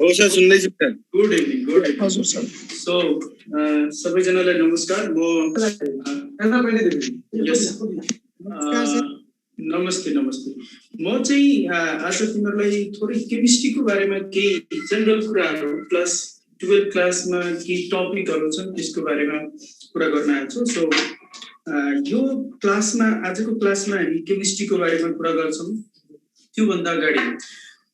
हो सर, सुन्दैछु sir. Good evening, good evening. हजुर सर। सो सबैजनालाई नमस्कार। नमस्ते नमस्ते। म चाहिँ आज तिमीहरूलाई थोरै केमिस्ट्रीको बारेमा केही जनरल कुराहरू क्लास 12 क्लासमा केही टपिकहरू छन् त्यसको बारेमा कुरा गर्न आएको छु। सो यो क्लासमा आजको क्लासमा हामी केमिस्ट्रीको बारेमा कुरा गर्छौँ। त्योभन्दा अगाडि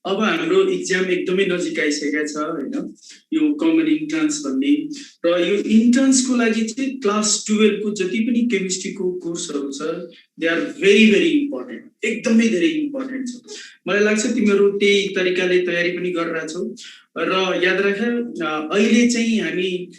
अब हाम्रो इक्जाम एकदमै नजिक आइसकेको छ हैन, यो कमन इन्ट्रान्स भन्ने। र यो इन्ट्रान्सको लागि चाहिँ क्लास 12 को जति पनि केमिस्ट्रीको कोर्सहरू छ they are very very important, एकदमै धेरै इम्पोर्टेन्ट छ। मलाई लाग्छ तिमीहरू त्यही तरिकाले तयारी पनि गरिरहेछौ। र याद राख अहिले चाहिँ हामी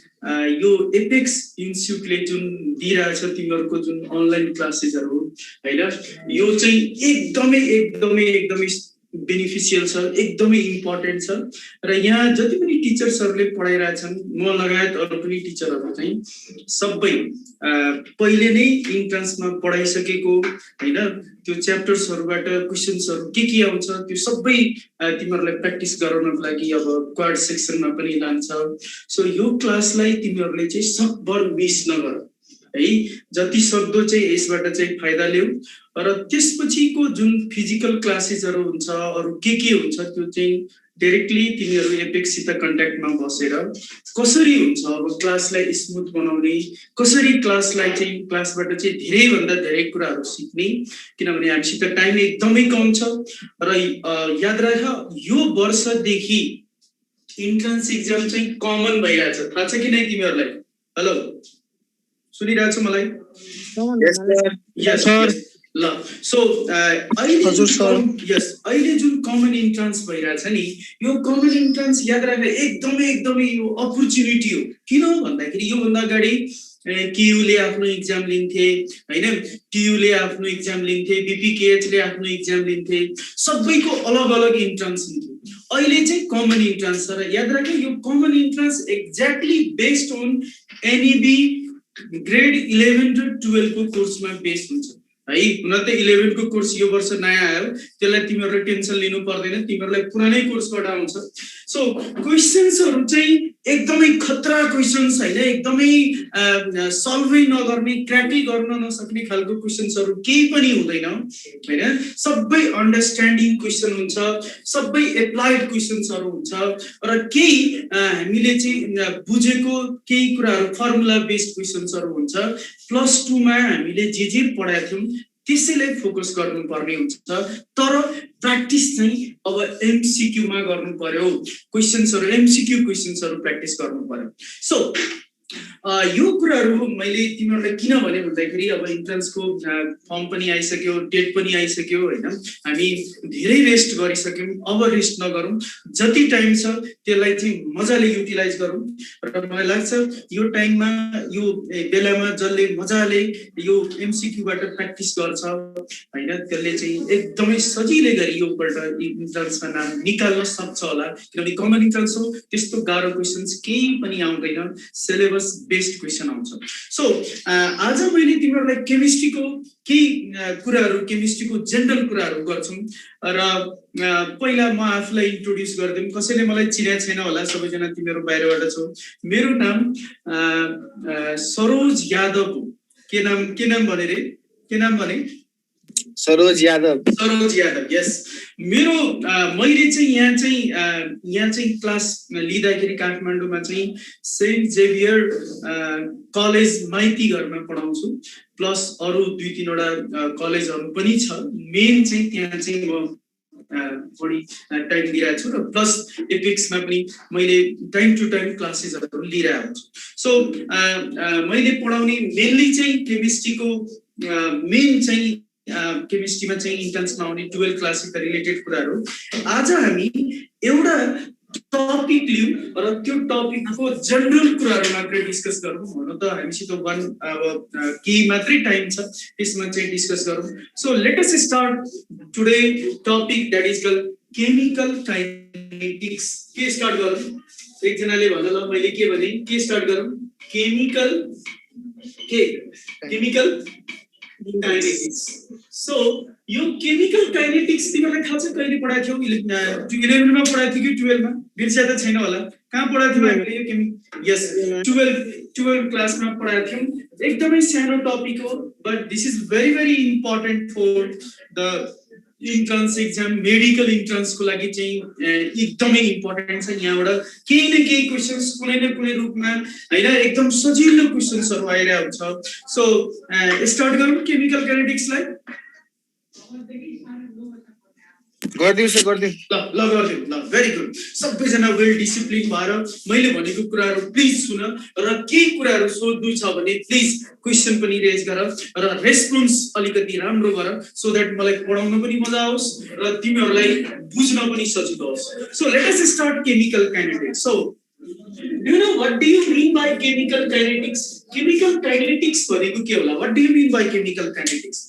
यो एपेक्स इन्स्टिट्युटले जुन दिइरहेछ तिमीहरूको जुन अनलाइन क्लासेसहरू हैन, यो चाहिँ एकदमै एकदमै एकदमै बेनिफिसियल छ, एकदमै इम्पोर्टेन्ट छ। र यहाँ जति पनि टिचर्सहरूले पढाइरहेछन्, म लगायत अरू पनि टिचरहरू चाहिँ सबै पहिले नै इन्ट्रान्समा पढाइसकेको हैन, त्यो च्याप्टर्सहरूबाट क्वेसन्सहरू के आउँछ त्यो सबै तिमीहरूलाई प्र्याक्टिस गराउनको लागि अब क्वाड सेक्सनमा पनि लान्छ। सो यो क्लासलाई तिमीहरूले चाहिँ सकभर मिस नगर है, जति सक्दो चाहिँ यसबाट चाहिँ फाइदा लिऊ। र त्यसपछिको जुन फिजिकल क्लासेसहरू हुन्छ, अरू के हुन्छ त्यो चाहिँ डाइरेक्टली तिमीहरू एपेक्ससित कन्ट्याक्टमा बसेर कसरी हुन्छ अब क्लासलाई स्मुथ बनाउने, कसरी क्लासलाई चाहिँ क्लासबाट चाहिँ धेरैभन्दा धेरै कुराहरू सिक्ने, किनभने हामीसित टाइम एकदमै कम छ। र याद राख यो वर्षदेखि इन्ट्रान्स इक्जाम चाहिँ कमन भइरहेछ, थाहा छ कि नै तिमीहरूलाई? हेलो, सुनिरहेछ मलाई? यस सर। ल सो अहिले जुन कमन इन्ट्रान्स भइरहेछ नि, यो कमन इन्ट्रान्स याद राख्ने एकदमै एकदमै यो अपर्च्युनिटी हो। किन भन्दाखेरि योभन्दा अगाडि केयुले आफ्नो इक्जाम लिन्थे हैन, टियुले आफ्नो इक्जाम लिन्थे, बिपिकेएचले आफ्नो इक्जाम लिन्थे, सबैको अलग अलग इन्ट्रान्स लिन्थे। अहिले चाहिँ कमन इन्ट्रान्स छ। र याद राख्ने यो common entrance exactly based on NEB grade 11 to 12 को कोर्समा बेस्ड हुन्छ है। हुन त 11 को कोर्स यो वर्ष नयाँ आयो, त्यसलाई तिमीहरूले टेन्सन लिनु पर्दैन, तिमीहरूलाई पुरानै कोर्सबाट आउँछ। सो क्वेसन्सहरू चाहिँ एकदमै खतरा क्वेसन्स हैन, एकदमै सल्भै नगर्ने, क्र्याकै गर्न नसक्ने खालको क्वेसन्सहरू केही पनि हुँदैन हैन। सबै अन्डरस्ट्यान्डिङ क्वेसन हुन्छ, सबै एप्लाइड क्वेसन्सहरू हुन्छ। र केही हामीले चाहिँ बुझेको केही कुराहरू फर्मुला बेस्ड क्वेसन्सहरू हुन्छ। प्लस 2 मा हामीले जे पढाएको थियौँ त्यसैलाई फोकस गर्नुपर्ने हुन्छ। तर प्र्याक्टिस चाहिँ अब एमसिक्यू मा गर्नु पर्यो, क्वेसन्सहरू एमसिक्यू क्वेसन्सहरू प्र्याक्टिस गर्नु पर्यो। सो यो कुराहरू मैले तिमीहरूलाई किन भने भन्दाखेरि अब इन्ट्रान्सको फर्म पनि आइसक्यो, डेट पनि आइसक्यो हैन, हामी धेरै रेस्ट गरिसक्यौँ, अब रेस्ट नगरौँ, जति टाइम छ त्यसलाई चाहिँ मजाले युटिलाइज गरौँ। र मलाई लाग्छ यो टाइममा यो बेलामा जसले मजाले यो एमसिक्यूबाट प्र्याक्टिस गर्छ हैन, त्यसले चाहिँ एकदमै सजिलै गरी योपल्ट इन्ट्रान्समा नाम निकाल्न सक्छ होला। किनभने कमन इन्ट्रान्स हो, त्यस्तो गाह्रो क्वेसन्स केही पनि आउँदैन, सिलेबस बेस्ड क्वेसन आउँछ। सो आज मैले तिमीहरूलाई केमिस्ट्रीको केही कुराहरू, केमिस्ट्रीको जनरल कुराहरू गर्छौँ। र पहिला म आफूलाई इन्ट्रोड्युस गरिदिउँ, कसैले मलाई चिनेको छैन होला, सबैजना तिमीहरू बाहिरबाट छौ। मेरो नाम सरोज यादव हो। के नाम भने रे? के नाम भने? सरोज यादव। सरोज यादव, यस। मेरो मैले चाहिँ यहाँ चाहिँ क्लास लिँदाखेरि काठमाडौँमा चाहिँ सेन्ट जेभियर कलेज माइती घरमा पढाउँछु, प्लस अरू 2-3वटा कलेजहरू पनि छ। मेन चाहिँ त्यहाँ चाहिँ म बढी टाइम दिइरहेको छु। र प्लस एपिक्समा पनि मैले टाइम टु टाइम क्लासेसहरू लिइरहेको छु। सो मैले पढाउने मेनली चाहिँ केमिस्ट्रीको मेन चाहिँ केमिस्ट्रीमा चाहिँ इन्ट्रान्समा आउने 12 क्लाससित रिलेटेड कुराहरू। आज हामी एउटा टपिक लियौँ र त्यो टपिकको जनरल कुराहरू मात्रै डिस्कस गरौँ। हुन त हामीसित केही मात्रै टाइम छ, त्यसमा चाहिँ डिस्कस गरौँ। So let us start today topic that is called chemical kinetics. के स्टार्ट गरौँ? एकजनाले भन ल, मैले के भने? के स्टार्ट गरौँ? केमिकल काइनेटिक्स सो यो केमिकल काइनेटिक्स तिमीलाई थाहा छ कहिले पढाएको थियौ 11 मा पढाएको थियो कि 12 मा बिर्स्या त छैन होला कहाँ पढाएको थियौ हामीले यो यस 12 क्लासमा पढाएको थियौ एकदमै सानो टपिक हो but this is very important for the entrance exam medical entrance को लागि चाहिँ एकदमै इम्पोर्टेन्ट छ यहाँबाट केही न केही क्वेशन्स कुनै न कुनै रूपमा हैन एकदम सजिलो क्वेशन्सहरु आइरहेको हुन्छ सो स्टार्ट गरौँ केमिकल काइनेटिक्सलाई गर्दिउ सर गर्दिउ ल गर्दिउ ल भेरी गुड सबैजना वेल डिसिप्लिन भएर मैले भनेको कुराहरु प्लिज सुन र केही कुराहरु सोध्नु छ भने प्लिज क्वेशन पनि रेज गर र रेस्पोन्स अलिकति राम्रो गर सो दैट मलाई पढाउन पनि मजा आओस् र तिमीहरुलाई बुझ्न पनि सजिलो होस् so let us start chemical kinetics so do you know what do you mean by chemical kinetics भनेको के होला what do you mean by chemical kinetics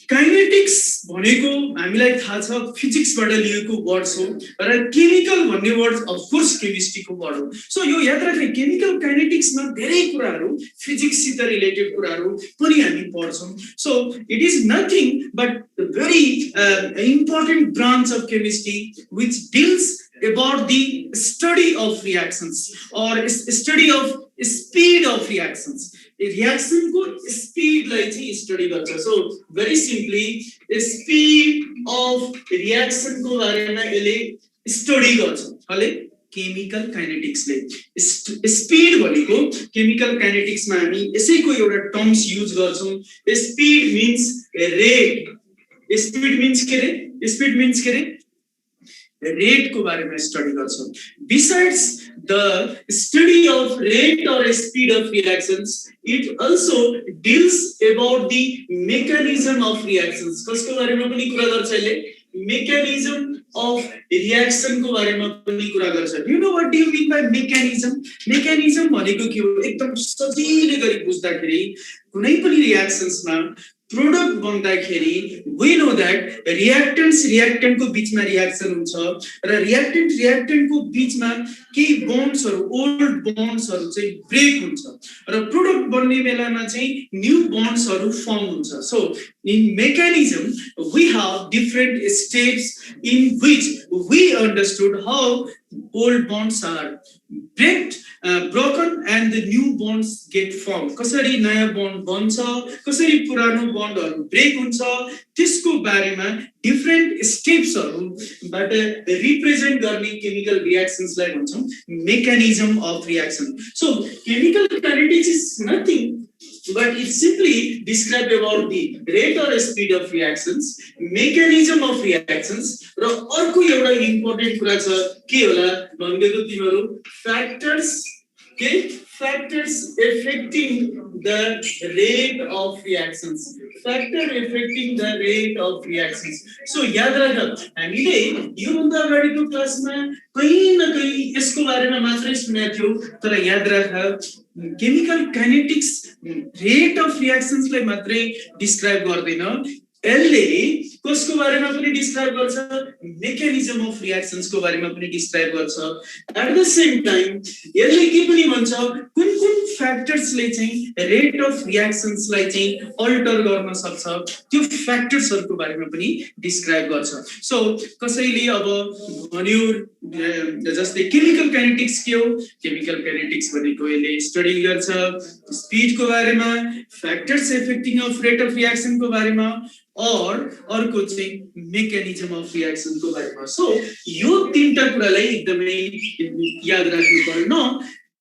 kinetics भनेको हामीलाई थाहा छ फिजिक्सबाट लिएको वर्ड हो र केमिकल भन्ने वर्ड अफ कोर्स केमिस्ट्रीको वर्ड हो सो यो याद राख्नु केमिकल काइनेटिक्समा धेरै कुराहरु फिजिक्स सित रिलेटेड कुराहरु पनि हामी पढ्छौं so it is nothing but very important branch of chemistry which deals about the study of reactions or study of speed of reactions reaction ko speed lai chai study garcha so very simply speed of reaction ko bare ma ele study garcha hale chemical kinetics ले speed भनेको chemical kinetics मा हामी यसैको एउटा terms use गर्छौं speed means rate speed means के रे rate को बारे में स्टडी गर्छौं besides the study of rate or speed of reactions it also deals about the mechanism of reactions कसको बारे में पनि कुरा गर्छ यसले mechanism of reaction को बारे में पनि कुरा गर्छ you know what do you mean by mechanism भनेको के हो एकदम सजिलै गरी बुझ्दाखेरि कुनै पनि रिएक्शन्स मा product बन्दाखेरि we know that reactant को बीचमा रिएक्सन हुन्छ र रिएक्टेन्ट को बीचमा केही बन्ड्सहरु ओल्ड बन्ड्सहरु चाहिँ ब्रेक हुन्छ र प्रोडक्ट बन्ने बेलामा चाहिँ न्यू बन्ड्सहरु फर्म हुन्छ so in mechanism we have different steps in which we understood how old bonds are broken and the new bonds get formed कसरी नयाँ बन्ड बन्छ कसरी पुरानो बन्डहरु ब्रेक हुन्छ त्यसको बारेमा डिफरेन्ट स्टेप्सहरुबाट रिप्रेजेन्ट गर्ने केमिकल रिएक्सन्सलाई भन्छौं mechanism of reaction so chemical kinetics is nothing but it simply describe about the rate or speed of reactions mechanism of reactions र अर्को एउटा इम्पोर्टेन्ट कुरा छ के होला भनेको तिमीहरु factors affecting the rate of reactions so याद राख हामीले यो भन्दा अगाडिको क्लासमा कहीं न कहीं यसको बारेमा मात्रै सुनेको थियौ तर याद राख chemical kinetics rate of reactions लाई मात्रै डिस्क्राइब गर्दैन यसले कसको बारेमा पनि डिस्क्राइब गर्छ मेकानिजम अफ रिएक्शन्स को बारेमा पनि डिस्क्राइब गर्छ एट द सेम टाइम यसले के पनि भन्छ कुन फ्याक्टर्सले चाहिँ रेट अफ रिएक्शन्स लाई चाहिँ अल्टर गर्न सक्छ त्यो फ्याक्टर्सहरुको बारेमा पनि डिस्क्राइब गर्छ सो कसैले अब भन्यो जस्तै केमिकल काइनेटिक्स के हो केमिकल काइनेटिक्स भनेको यसले स्टडी गर्छ स्पीड को बारेमा factors effecting of rate of reaction को बारेमा और अर्को चाहिँ मेकानिजम अफ रिएक्सन को बारेमा सो यो तीनटा कुरालाई एकदमै याद राख्नु पर्यो न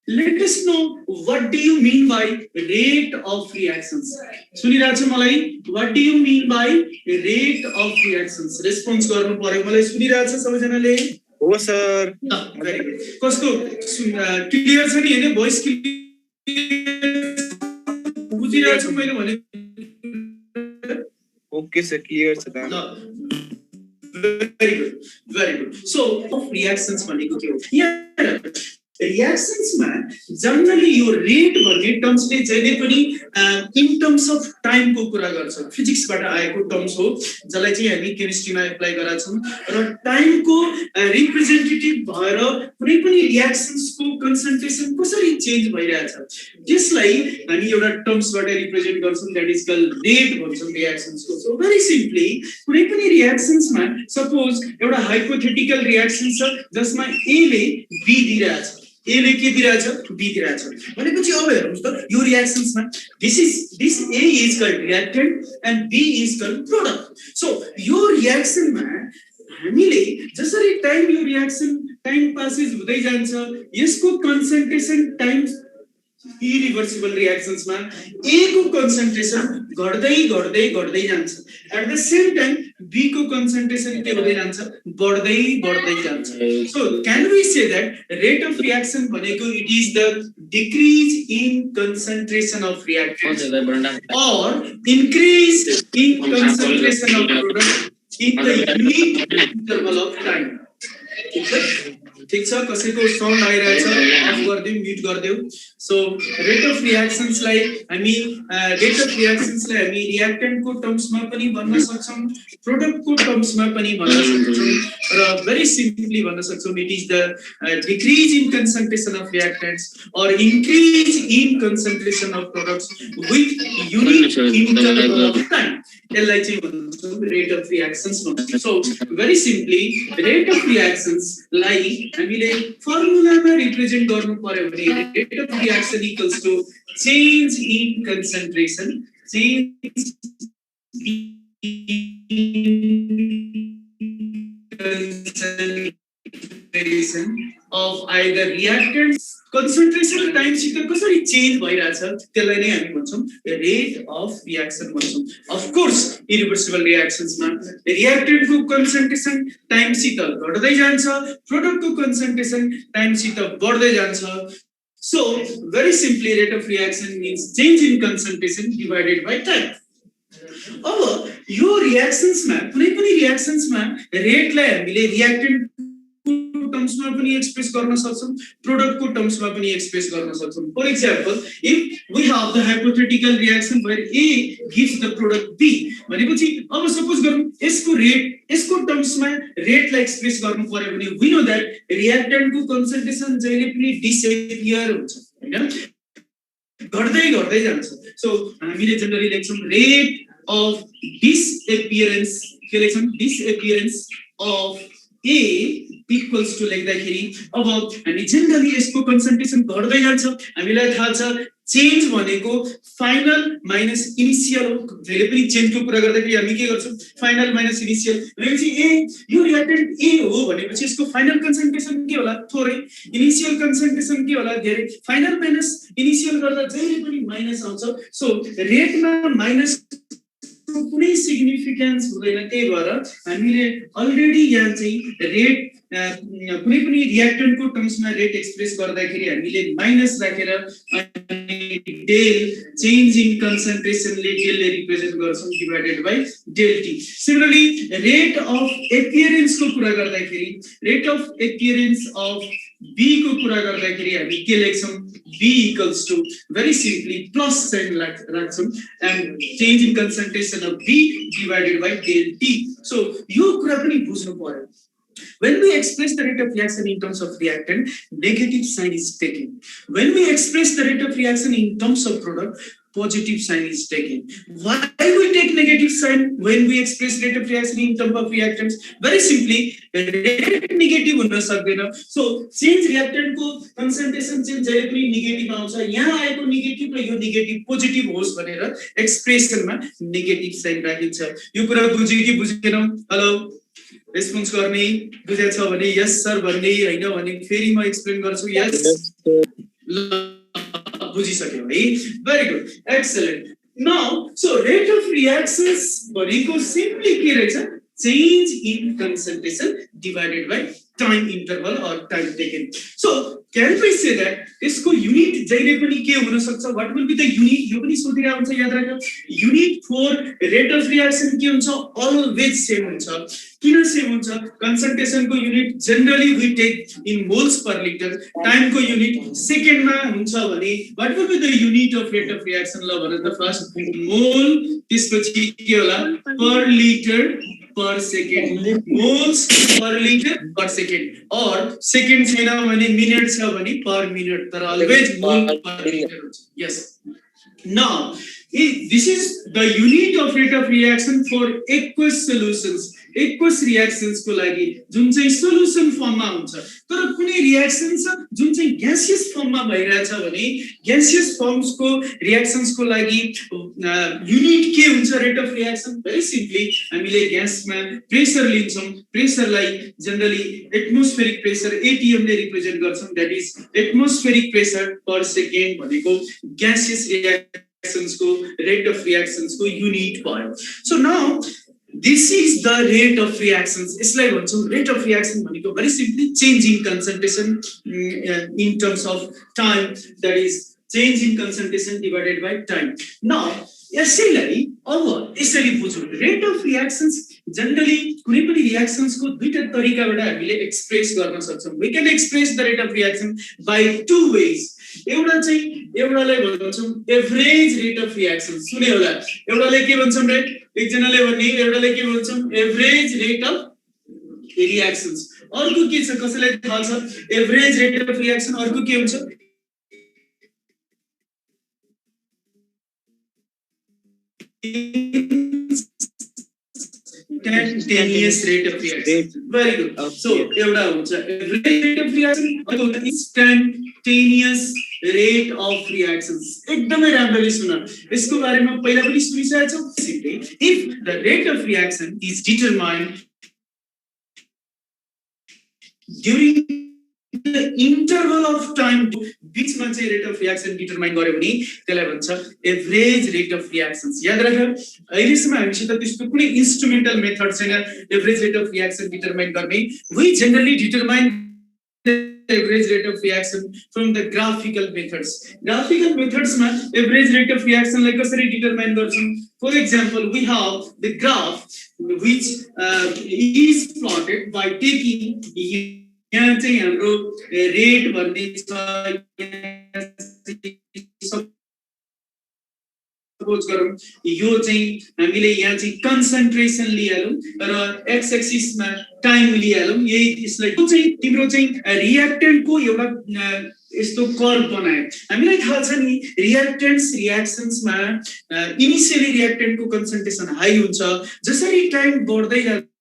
let us know what do you mean by rate of reactions सुनिरहेछ मलाई what do you mean by rate of reactions response गर्नु पर्यो मलाई सुनिरहेछ सबैजनाले हो सर भेरी गुड कस्तो क्लियर छ नि हैन भोइस क्लियर बुझिरहेछ मैले भने ओके सर क्लियर छ त very good so of reactions भनेको के हो यहाँ रिएक्सन्समा जनरली यो रेट भन्ने टर्म्सले जहिले पनि इन टर्म्स अफ टाइमको कुरा गर्छ, फिजिक्सबाट आएको टर्म्स हो जसलाई चाहिँ हामी केमिस्ट्रीमा एप्लाई गरेका छौँ र टाइमको रिप्रेजेन्टेटिभ भएर कुनै पनि रिएक्सन्सको कन्सन्ट्रेसन कसरी चेन्ज भइरहेछ त्यसलाई हामी एउटा टर्म्सबाट रिप्रेजेन्ट गर्छौँ, द्याट इज कल्ड रेट भन्छौँ रिएक्सन्सको। सो भेरी सिम्पली कुनै पनि रिएक्सन्समा सपोज एउटा हाइपोथेटिकल रिएक्सन छ जसमा ए ले बी दिइरहेछ, ए ले के दिइरहेछ बी दिइरहेछ भनेपछि अब हेर्नुस् त यो रिएक्सन्समा this A is called reactant and B is called product. So यो रिएक्सनमा हामीले जसरी टाइम यो रिएक्सन टाइम पासेस हुँदै जान्छ यसको कन्सन्ट्रेसन टाइम इरिभर्सिबल रिएक्सन्समा ए को कन्सन्ट्रेसन घट्दै घट्दै घट्दै जान्छ, at the same time B को कन्सन्ट्रेसन के हुँदै जान्छ बढ्दै बढ्दै जान्छ। So can we say that rate of reaction भनेको it is the decrease in concentration of reactant और increase in concentration of product in the unit interval of time. ठीक छ, कसैको साउन्ड आइरहेछ अफ गर्दियौ म्युट गर्दियौ। सो रेट अफ रिएक्सन्सलाई हामी रिएक्टेन्टको टर्म्समा पनि भन्न सक्छौं, प्रोडक्टको टर्म्समा पनि भन्न सक्छौं र भेरी सिम्पली भन्न सक्छौं it is the decrease in concentration of reactants और increase in concentration of products with unit interval of time, यसलाई चाहिँ भन्छौं रेट अफ रिएक्सन्स भन्छौं। So very simply rate of reactions लाई हामीले फर्मुलामा रिप्रेजेन्ट गर्नु पर्यो भने rate of reaction equals to change in concentration, change concentration of either reactants concentration time सित कसरी चेन्ज भइराछ त्यसलाई नै हामी भन्छौं रेट अफ रिएक्सन भन्छौं। अफ कोर्स इरिभर्सिबल रिएक्सन्समा रिएक्टेन्ट को कन्सन्ट्रेसन टाइम सित घट्दै जान्छ, प्रोडक्ट को कन्सन्ट्रेसन टाइम सित बढ्दै जान्छ। So very simply rate of reaction means change in concentration divided by time. अब यो रिएक्सन्समा कुनै पनि रिएक्सन्समा रेटलाई हामीले रिएक्टेन्ट को टर्म्समा पनि एक्सप्रेस गर्न सक्छौं, प्रोडक्ट को टर्म्समा पनि एक्सप्रेस गर्न सक्छौं। For example if we have the hypothetical reaction where A gives the product B भनेपछि अब सपोज गरौँ यसको रेट यसको टर्म्समा रेटलाई एक्सप्रेस गर्नु पर्यो भने वी नो दैट रिएक्टेन्ट को कन्सन्ट्रेसन जहिले पनि डिसएपियर हुन्छ हैन, घट्दै घट्दै जान्छ। सो हामीले जनरली लेख्छौं रेट of disappearance, के लेख्छौं disappearance of A equals to लेख्दाखेरि अब हामी जनरली यसको कन्सन्ट्रेसन घट्दै जान्छ, हामीलाई थाहा छ चेन्ज भनेको फाइनल माइनस इनिशियल हो। जहिले पनि चेन्जको कुरा गर्दाखेरि हामी के गर्छौं फाइनल माइनस इनिशियल भनेपछि ए यो रिएक्टेन्ट ए हो भनेपछि यसको फाइनल कन्सन्ट्रेसन के होला थोरै, इनिशियल कन्सन्ट्रेसन के होला धेरै, फाइनल माइनस इनिशियल गर्दा जहिले पनि माइनस आउँछ। सो रेटमा माइनस कुनै सिग्निफिकेन्स हुँदैन, त्यही भएर हामीले अलरेडी यहाँ चाहिँ रेट कुनै पनि रिएक्टेन्ट को टर्म्समा रेट एक्सप्रेस गर्दाखेरि हामीले माइनस राखेर डेल चेन्ज इन कन्सन्ट्रेसन ले डेल ले रिप्रेजेन्ट गर्छौं divided by del t. Similarly rate of appearance को कुरा गर्दाखेरि rate of appearance of B को कुरा गर्दाखेरि हामी के लेख्छौं B equals to very simply plus sign राख्छौं and change in concentration of B divided by del T। So यो कुरा पनि बुझ्नु पर्यो। When we express the rate of reaction in terms of reactant, negative sign is taken. When we express the rate of reaction in terms of product, positive sign is taken. Why we take negative sign when we express rate of reaction in terms of reactants? Very simply, rate negative हुन सक्दैन। So change reactant को concentration change जहिले पनि negative आउँछ, यहाँ आएको negative र यो नेगेटिभ पोजिटिभ होस् भनेर एक्सप्रेसनमा नेगेटिभ साइन राखिन्छ। यो कुरा बुझ्यो कि बुझेनौ? हेलो रेस्पोन्स गर्ने बुझेको छ भने यस सर भन्ने, हैन भने फेरि म एक्सप्लेन गर्छु। यस बुझिसक्यो है, very good, excellent. Now so rate of reactions भनेको सिम्पली के रहेछ change in concentration divided by time interval or time taken. So can we say that यसको unit जहिले पनि के हुन सक्छ? What will be the unit? यो पनि सोधिरा हुन्छ, याद राख्नु. Unit for rate of reaction के हुन्छ? Always same हुन्छ. किन same हुन्छ? Concentration को unit generally we take in moles per liter. Time को unit second मा हुन्छ भने what will be the unit of rate of reaction? ल भन त first mole, त्यसपछि के होला? Per liter per second. Moles per liter per second. Or second छैन भने minute छ भने per minute. तर always mole per liter हुन्छ. Yes. Now, this is the unit of rate of reaction for aqueous solutions. Aqueous reactions को लागि जुन चाहिँ solution form मा हुन्छ. तर कुनै reaction छ जुन चाहिँ gaseous form मा भइरहेछ भने gaseous forms को reactions को लागि unit के हुन्छ rate of reaction? Very simply हामीले gas मा pressure लिन्छौं. Pressure लाई generally atmospheric pressure ATM ले represent गर्छौं. That is atmospheric pressure per second भनेको gaseous reactions को rate of reactions को unit भयो. So now this is the rate of reactions. यसलाई भन्छौं rate of reaction भनेको very simply change in concentration in terms of time, that is change in concentration divided by time. Now यसैलाई अब यसरी बुझौं. Rate of reactions generally कुनै पनि reactions को दुईटा तरिकाबाट हामीले एक्सप्रेस गर्न सक्छौं. We can express the rate of reaction by two ways. एउटालाई भन्छौं एभरेज रेट अफ रिएक्सन. सुने होला, एउटाले के भन्छौं रे? एकजनाले भन्ने एउटाले के भन्छौं एभरेज रेट अफ रिएक्सन्स. अर्को के छ, कसैलाई थाहा छ एभरेज रेट अफ रिएक्सन अर्को के हुन्छ? Instantaneous rate of reaction. Very good. So एउटा हुन्छ average rate of reaction, अर्को हुन्छ instantaneous rate of reactions. एकदमै राम्ररी सुन. यसको बारेमा पहिला पनि सुनिसकेका छौ. Simply if the rate of reaction is determined during the interval of time बीचमा चाहिँ rate of reaction determine गर्यो भने त्यसलाई भन्छ average rate of reactions. याद राख, अहिलेसम्म हामीसित त्यस्तो कुनै instrumental method छैन average rate of reaction determine गर्ने. We generally determine the average rate of reaction from the graphical methods. Graphical methods मा average rate of reaction लाई कसरी determine गर्छौं? For example, we have the graph which is plotted by taking यहाँ चाहिँ हाम्रो rate भन्ने छ. Suppose गरौँ यो चाहिँ हामीले यहाँ चाहिँ कन्सन्ट्रेसन लिहालौं र एक्स एक्सिस मा टाइम लिहालौं. यही यसलाई चाहिँ तिम्रो चाहिँ रिएक्टेन्ट को एउटा यस्तो कर्व बनायो. हामीलाई थाहा छ नि रिएक्टेन्ट्स रिएक्सन्स मा इनिशियली रिएक्टेन्ट को कन्सन्ट्रेसन हाई हुन्छ. जसरी टाइम बढ्दै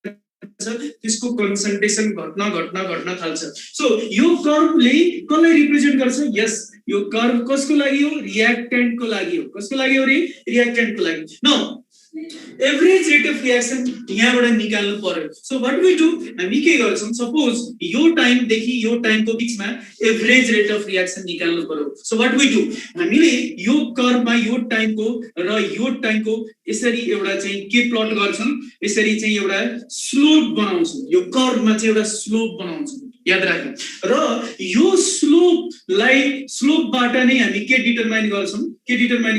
त्यसको कन्सन्ट्रेसन घट्न थाल्छ. सो यो कर्वले कसलाई रिप्रेजेन्ट गर्छ? यस, यो कर्व कसको लागि हो? रिएक्टेन्ट को लागि हो. कसको लागि हो रे? रिएक्टेन्ट को लागि. Now average rate of reaction यहाँबाट निकाल्नु पर्यो. सो व्हाट वी डू, हामी के गर्छौं? सपोज यो टाइम देखि यो टाइम को बीचमा एभरेज रेट अफ रिएक्सन निकाल्नु पर्यो. सो व्हाट वी डू, हामीले यो कर्वमा यो टाइम को र यो टाइम को यसरी एउटा चाहिँ के प्लट गर्छौं? यसरी चाहिँ एउटा स्लोप बनाउँछौं. यो कर्वमा चाहिँ एउटा स्लोप बनाउँछौं. याद राख्नु. र यो स्लोपबाट नै हामी के डिटरमाइन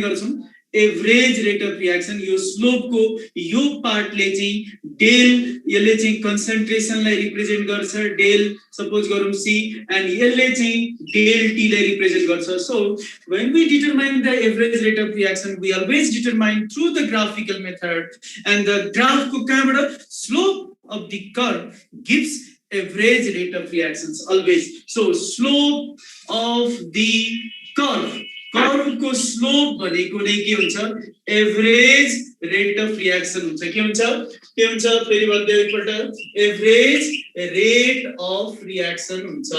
गर्छौं? Average rate of reaction. यो स्लोप को यो पार्टले चाहिँ डेल, यसले चाहिँ कन्सन्ट्रेसनलाई रिप्रेजेन्ट गर्छ डेल सपोज गरौँ सी, एन्ड यसले चाहिँ डेल टी लाई रिप्रेजेन्ट गर्छ. So when we determine the average rate of reaction, we always determine through the graphical method, and the graph को कहाँबाट slope of the curve gives average rate of reactions always. So slope of the curve, curve को slope भनेको नै के हुन्छ? Average rate of reaction हुन्छ. के हुन्छ फेरि भन्दै एकपल्ट एभरेज रेट अफ रिएक्सन हुन्छ.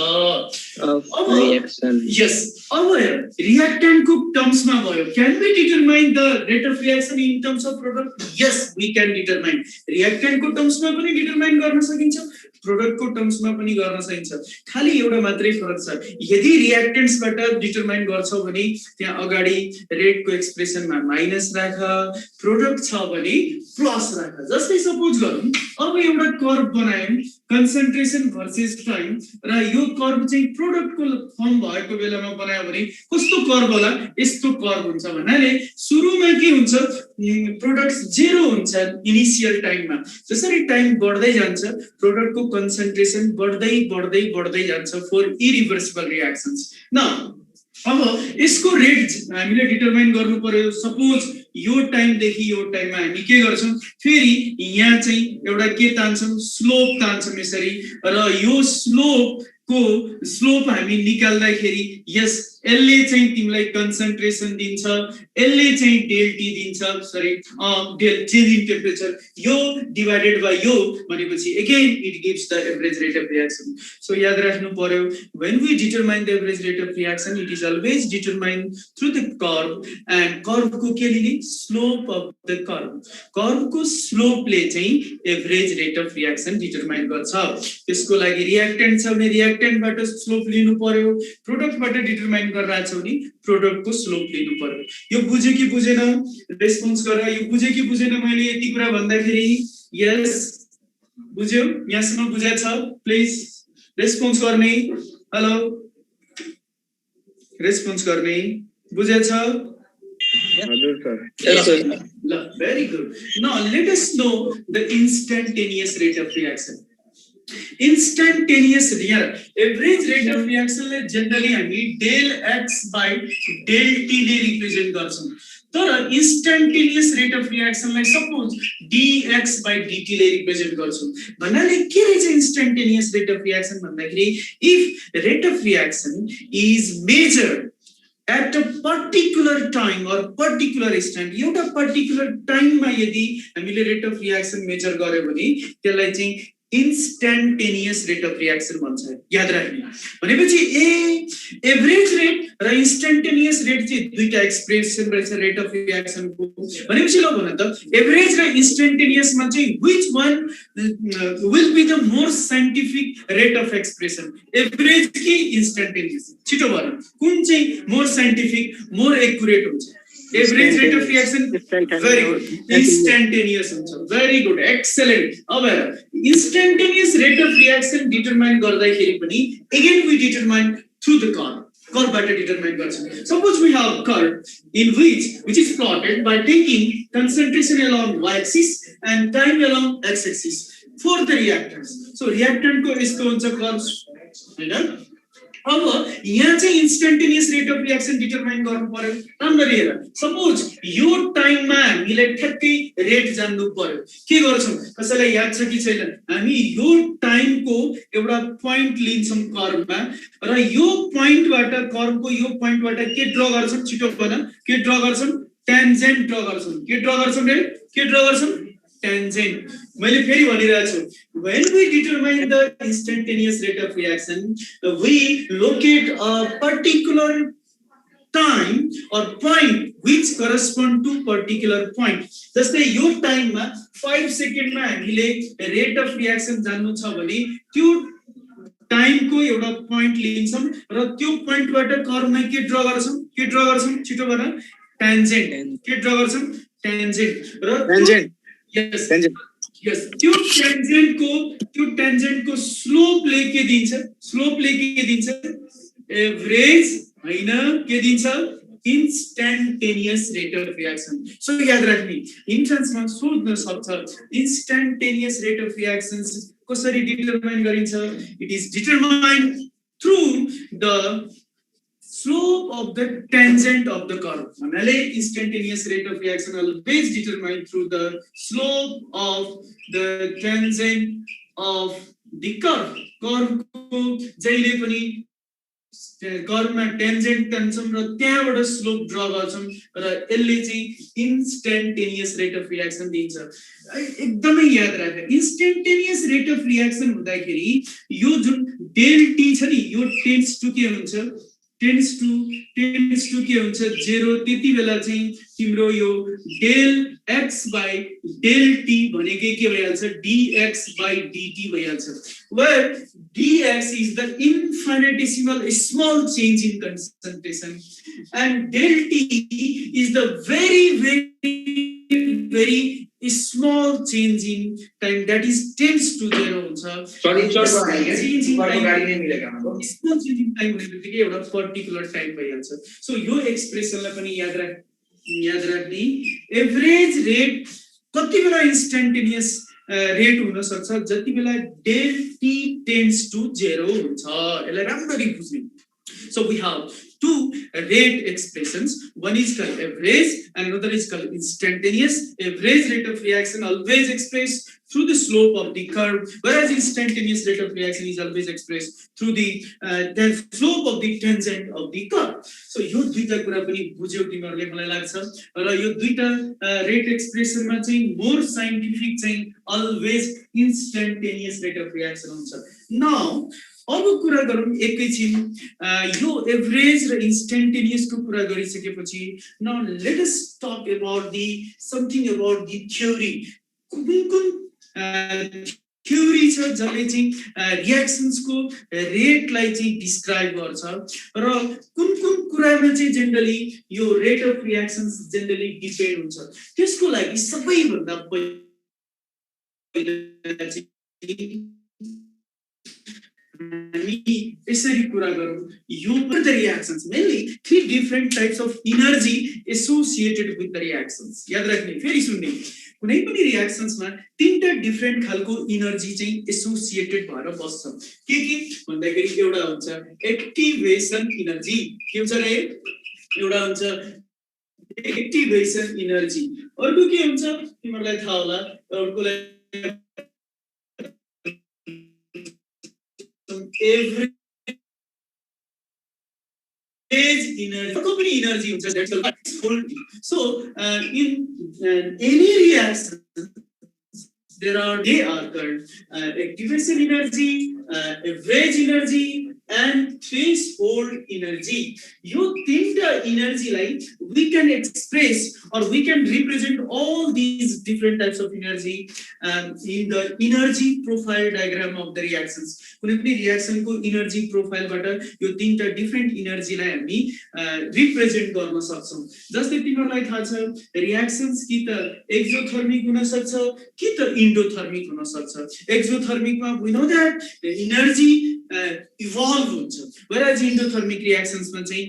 अब यस, अब रिएक्टेन्ट को टर्म्स मा भयो. Can we determine the rate of reaction in terms of product? Yes, we can determine. Reactant को टर्म्स मा पनि डिटरमाइन गर्न सकिन्छ, प्रोडक्ट को टर्म्स मा पनि गर्न सकिन्छ. खाली एउटा मात्रै फरक छ. यदि रिएक्टेन्ट्स बाट डिटरमाइन गर्छौ भने त्यहाँ अगाडि रेट को एक्सप्रेसन मा माइनस राख, प्रोडक्ट प्रोडक्ट छ भने प्लस राख। जस्तै सपोज गरौँ अब एउटा कर्व बनायौं कन्सन्ट्रेसन भर्सेस टाइम र यो कर्व चाहिँ प्रोडक्टको फर्म भएको बेलामा बनायो भने कस्तो कर्व होला, यस्तो कर्व हुन्छ। भन्नाले सुरुमा के हुन्छ, प्रोडक्ट्स जेरो हुन्छ इनिशियल टाइममा। जसरी टाइम बढ्दै जान्छ प्रोडक्टको कन्सन्ट्रेसन बढ्दै बढ्दै बढ्दै जान्छ फर इरिभर्सिबल रिएक्सन्स। न अब यसको रेट हामीले डिटरमाइन गर्नु पर्यो। सपोज यो टाइम देखि यो टाइममा हामी के गर्छौं, फेरि यहाँ चाहिँ एउटा के तान्छौं, स्लोप तान्छौं यसरी, र यो स्लोप हामी निकाल्दाखेरि यस यसले चाहिँ तिमीलाई कन्सन्ट्रेसन दिन्छ, यसले चाहिँ डेल टी दिन्छ, sorry del change in temperature, यो डिवाइडेड बाइ यो भनेपछि again it gives the average rate of reaction. So याद राख्नु पर्यो, when we determine the average rate of reaction it is always determined through the curve, and curve को के लिने, slope of the curve को slope ले चाहिँ average rate of reaction determine गर्छ। त्यसको लागि reactant छ भने reactant बाट slope लिनु पर्यो, product बाट determine गरिरहेछ भने प्रोडक्ट को स्लोप लिनु पर्यो। यो बुझ्यो कि बुझेन, रेस्पोन्स गर। यो बुझ्यो कि बुझेन मैले यति कुरा भन्दाखेरि? यस बुझ्यो, यहाँसम्म बुझाछ? प्लिज रेस्पोन्स गर्ने। हेलो, रेस्पोन्स गर्ने, बुझेछ? हजुर sir. Yes, sir. Very good. Now let us know the instantaneous rate of reaction. Instantaneous average rate of reaction ले generally हामी del x by del t ले represent गर्छौं। तर instantaneous rate of reaction लाई suppose dx by dt ले represent गर्छौं। भन्नाले के रहेछ instantaneous rate of reaction भन्दाखेरि, if rate of reaction is measured at a particular time or particular instant, एउटा particular time मा यदि हामीले rate of reaction measure गर्यो भने त्यसलाई चाहिँ instantaneous rate of reaction भन्छ। याद राख्नु भनेपछि एभरेज रेट र instantaneous रेट चाहिँ दुईटा एक्सप्रेसन रहेछ रेट अफ रिएक्सन को। भनेपछि ल भन त एभरेज र instantaneous मा चाहिँ which one will be the more scientific rate of expression, average कि instantaneous? छिटो भन, कुन चाहिँ more scientific, more accurate हुन्छ? Average rate of reaction, very good. Instantaneous हुन्छ, very good, excellent. अब instantaneous rate of reaction determine गर्दाखेरि पनि again we determine through the curve बाट determine गर्छौं। Suppose we have curve in which is plotted by taking concentration along y-axis and time along x-axis for the reactants. So reactant को यस्तो हुन्छ curve, हैन? अब यहाँ चाहिँ instantaneous rate of reaction determine गर्नु पर्यो। राम्ररी हेर, सपोज यो टाइममा हामीले ठ्याक्कै रेट जान्नु पर्यो। के गर्छौं, कसैलाई याद छ कि छैन? हामी यो टाइमको एउटा पोइन्ट लिन्छौं कर्वमा र यो पोइन्टबाट कर्वको यो पोइन्टबाट के ड्रा गर्छौं? छिटो भन, के ड्रा गर्छौं? टेन्जेन्ट ड्रा गर्छौं। के ड्रा गर्छौं रे? के ड्रा गर्छौं? tangent. मैले फेरि भनिरहेको छु, when we determine the instantaneous rate of reaction, we locate a particular time or point which correspond to particular point. जस्तै यो टाइममा 5 सेकेन्डमा हामीले रेट अफ रिएक्सन जान्नु छ भने त्यो टाइमको एउटा पोइन्ट लिन्छौं र त्यो पोइन्टबाट कर्वमा के ड्रा गर्छौं? के ड्रा गर्छौं? छिटो भन, टेन्जेन्ट। के ड्रा गर्छौं? टेन्जेन्ट। र टेन्जेन्ट, यस यस, त्यो टेन्जेन्ट को स्लोप लेके दिन्छ। स्लोप लेके दिन्छ एभरेज हैन, के दिन्छ? instantaneous rate of reaction. So याद राख्नु, इन्ट्रान्समा सोध्न सक्छ instantaneous rate of reactions कसरी डिटरमाइन गरिन्छ? It is determined through the slope of the tangent of the curve. भन्नाले instantaneous rate of reaction always determined through the slope of the tangent of the curve. Curve को जहिले पनि कर्वमा tangent तान्छौं र त्यहाँबाट slope draw गर्छौं र यसले चाहिँ इन्स्टेन्टेनियस रेट अफ रिएक्सन दिन्छ। एकदमै याद राख, इन्स्टेन्टेनियस रेट अफ रिएक्सन हुँदाखेरि यो जुन डेल टी छ नि, यो टेन्ड्स टु के हुन्छ? टेन्ड्स टु के हुन्छ? 0। त्यति बेला चाहिँ तिम्रो यो del x by del t भनेकै के भइहाल्छ? dx by dt भइहाल्छ, where dx is the infinitesimal small change in concentration and del t is the very very small change in time, that is tends to 0 हुन्छ. Sorry चर्को आयो के Change in घरको time, गाडी नै मिलेको हाम्रो small change in time हुने बित्तिकै एउटा पर्टिकुलर टाइम भइहाल्छ. सो यो एक्सप्रेसनलाई पनि याद राख्ने. एभरेज रेट कति बेला इन्स्टेन्टेनियस रेट हुन सक्छ जति बेला डेल टी टेन्ड्स टु 0 हुन्छ. यसलाई राम्ररी बुझ्नु. So we have two rate expressions. One is called average and another is called instantaneous. Average rate of reaction always expressed through the slope of the curve, whereas instantaneous rate of reaction is always expressed through the slope of the tangent of the curve. So यो दुईटा कुरा पनि बुझ्यौ तिमीहरुले मलाई लाग्छ. र यो दुईटा रेट एक्सप्रेसनमा चाहिँ मोर साइन्टिफिक चाहिँ always instantaneous rate of reaction हुन्छ. Now अब कुरा गरौँ एकैछिन यो एभरेज र इन्स्टेन्टेनियस को कुरा गरिसकेपछि now let us talk about the something about the theory. कुन थ्योरी छ जसले चाहिँ रिएक्सन्स को रेटलाई चाहिँ डिस्क्राइब गर्छ र कुन कुरामा चाहिँ जनरली यो rate of reactions generally depend हुन्छ. त्यसको लागि सबैभन्दा पहिला चाहिँ यसरी कुरा गरौँ. यो the reactions mainly 3 different types of energy associated with the reactions. याद राख्ने, फेरि सुन्ने. कुनै पनि रिएक्सन्समा तीनटा डिफरेंट खालको एनर्जी चाहिँ एसोसिएटेड भएर बस्छ. के भन्दाखेरि एउटा हुन्छ एक्टिभेसन एनर्जी. के हुन्छ रे? एउटा हुन्छ एक्टिभेसन एनर्जी. अर्को के हुन्छ तिमीहरुलाई थाहा होला. अर्कोलाई average energy हुन्छ. That's all. So in any reaction they are called activation energy, average energy and threshold energy. यो तीनटा energy लाई we can express or we can represent all these different types of energy in the energy profile diagram of the reactions. कुनै पनि reaction को energy profile बाट यो तीनटा different energy लाई हामी represent गर्न सक्छौं. जस्तै तिमीहरुलाई थाहा छ रिएक्सन्स कि त एक्सोथर्मिक हुन सक्छ कि त इन्डोथर्मिक हुन सक्छ. एक्सोथर्मिकमा we know that the energy evolve हुन्छ, whereas endothermic reactions मा चाहिँ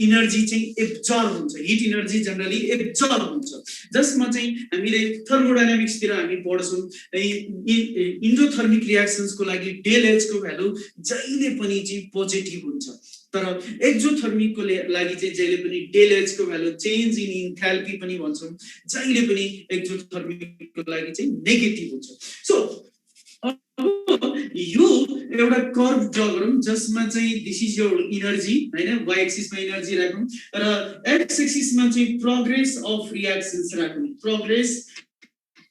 एनर्जी चाहिँ एब्जर्ब हुन्छ. हिट एनर्जी जनरली एब्जर्ब हुन्छ. जसमा चाहिँ हामीले थर्मोडायनामिक्स तिर हामी पढ्छौं. एन्डोथर्मिक रिएक्सन्स को लागि डेल एच को भ्यालु जहिले पनि चाहिँ पोजिटिभ हुन्छ. तर एक्सोथर्मिक को लागि चाहिँ जहिले पनि डेल एच को भ्यालु चेन्ज इन इन्थाल्पी पनि भन्छौं. जहिले पनि एक्सोथर्मिक को लागि चाहिँ नेगेटिभ हुन्छ. सो यो एउटा कर्भ ड्रा गरौँ जसमा चाहिँ दिस इज योर एनर्जी हैन. वाई एक्सिस मा एनर्जी राखौं र एक्स एक्सिस मा चाहिँ प्रोग्रेस अफ रिएक्सन्स राखौं. प्रोग्रेस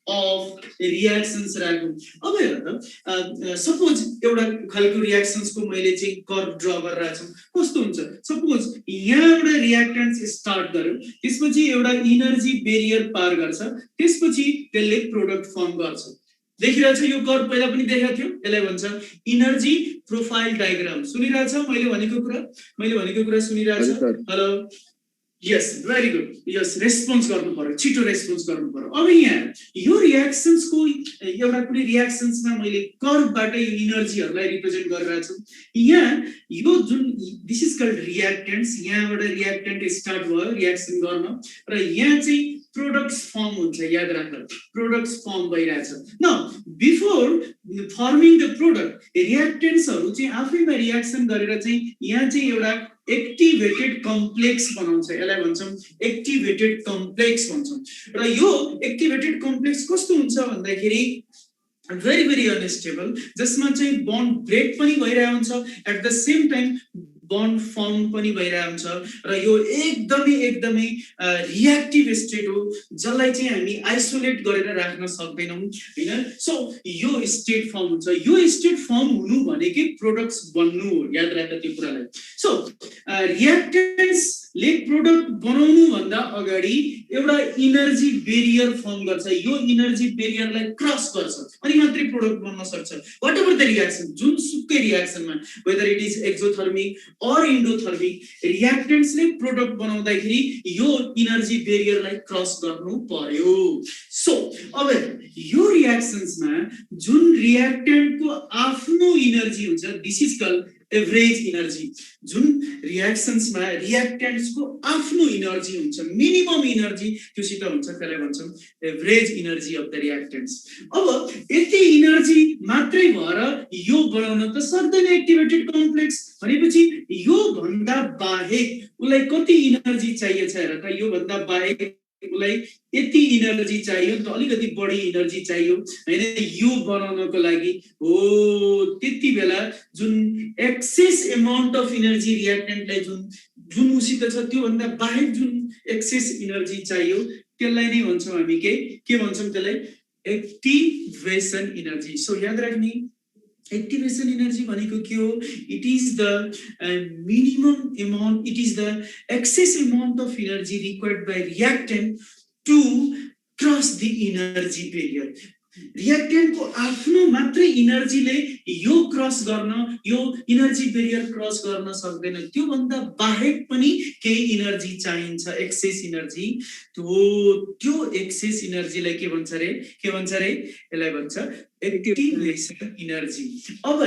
अफ रिएक्सन्स राखौं. अब हेर त सपोज एउटा खालको रिएक्सन्स को मैले चाहिँ कर्भ ड्रा गरेर छु. कस्तो हुन्छ? सपोज यहाँ एउटा रिएक्टेन्स स्टार्ट गर्यो, त्यसपछि एउटा एनर्जी बेरियर पार गर्छ, त्यसपछि त्यसले प्रोडक्ट फर्म गर्छ. देखिरहेछ यो कर्भ पहिला पनि देखेको थियो. यसलाई भन्छ एनर्जी प्रोफाइल डायग्राम. सुनिरहेछ मैले भनेको कुरा सुनिरहेछ? हेलो, यस, भेरी गुड. यस, रेस्पोन्स गर्नु पर्यो, छिटो रेस्पोन्स गर्नु पर्यो. अब यहाँ यो रिएक्सन्स को एउटा कुनै रिएक्सन्समा मैले कर्भबाट यो एनर्जीहरुलाई रिप्रेजेन्ट गरिरहेको छु. यहाँ यो जुन दिस इज कल्ड रिएक्टेन्ट्स. यहाँबाट रिएक्टेन्ट स्टार्ट भयो रिएक्सन गर्न र यहाँ चाहिँ प्रोडक्ट्स फर्म हुन्छ. याद राख, प्रोडक्ट्स फर्म भइरहेछ. Now before forming the product रिएक्टेन्ट्सहरु चाहिँ आफैमा रिएक्सन गरेर चाहिँ यहाँ चाहिँ एउटा एक्टिभेटेड कम्प्लेक्स बनाउँछ. यसलाई भन्छौं एक्टिभेटेड कम्प्लेक्स भन्छौं. र यो एक्टिभेटेड कम्प्लेक्स कस्तो हुन्छ भन्दाखेरि very very unstable, जसमा चाहिँ बन्ड ब्रेक पनि भइरहेको हुन्छ, at the same time bond form पनि भइरहेको हुन्छ र यो एकदमै रिएक्टिभ स्टेट हो जसलाई चाहिँ हामी आइसोलेट गरेर राख्न सक्दैनौं हैन. सो यो स्टेट फर्म हुन्छ. यो स्टेट फर्म हुनु भनेकै प्रोडक्ट्स बन्नु हो. याद राख त्यो कुरालाई. सो रिएक्टेन्ट्स ले प्रोडक्ट बनाउनु भन्दा अगाडि एउटा इनर्जी बेरियर फर्म गर्छ यो इनर्जी बेरियरलाई क्रस गर्छ अनि मात्रै प्रोडक्ट बन्न सक्छ व्हाट एभर द रिएक्सन जुन सुकै रिएक्सनमा whether it is exothermic or endothermic रिएक्टेन्ट्सले प्रोडक्ट बनाउँदाखेरि यो इनर्जी बेरियरलाई क्रस गर्नु पर्यो सो अब यो रिएक्सन्समा जुन रिएक्टेन्टको आफ्नो इनर्जी हुन्छ this is called average energy जुन रिएक्सन्समा रिएक्टेन्ट्सको आफ्नो इनर्जी हुन्छ मिनिमम इनर्जी त्योसित हुन्छ त्यसलाई भन्छौँ एभरेज इनर्जी अफ द रिएक्टेन्ट्स अब यति इनर्जी मात्रै भएर यो बनाउन त सक्दैन एक्टिभेटेड कम्प्लेक्स भनेपछि यो भन्दा बाहेक उलाई कति इनर्जी चाहिएको छ हेर त यो भन्दा बाहेक उलाई यति इनर्जी चाहियो त अलिकति बढी इनर्जी चाहियो हैन यो बनाउनको लागि हो त्यति बेला जुन एक्सेस अमाउन्ट अफ इनर्जी रिएक्टेन्टलाई जुन उसित छ त्यो भन्दा बाहेक जुन एक्सेस इनर्जी चाहियो त्यसलाई नै भन्छौँ हामी के भन्छौँ त्यसलाई एक्टिभेसन इनर्जी सो याद राख्नी एक्टिभेसन इनर्जी भनेको के हो it is the minimum amount it is the excess amount of energy required by reactant to cross the energy barrier रिएक्टेन्टको आफ्नो मात्रै इनर्जीले यो क्रस गर्न यो इनर्जी बेरियर क्रस गर्न सक्दैन त्यो भन्दा बाहेक पनि केही इनर्जी चाहिन्छ एक्सेस इनर्जी त्यो एक्सेस इनर्जीलाई के भन्छ रे यसलाई भन्छ एक्टिभेसन इनर्जी अब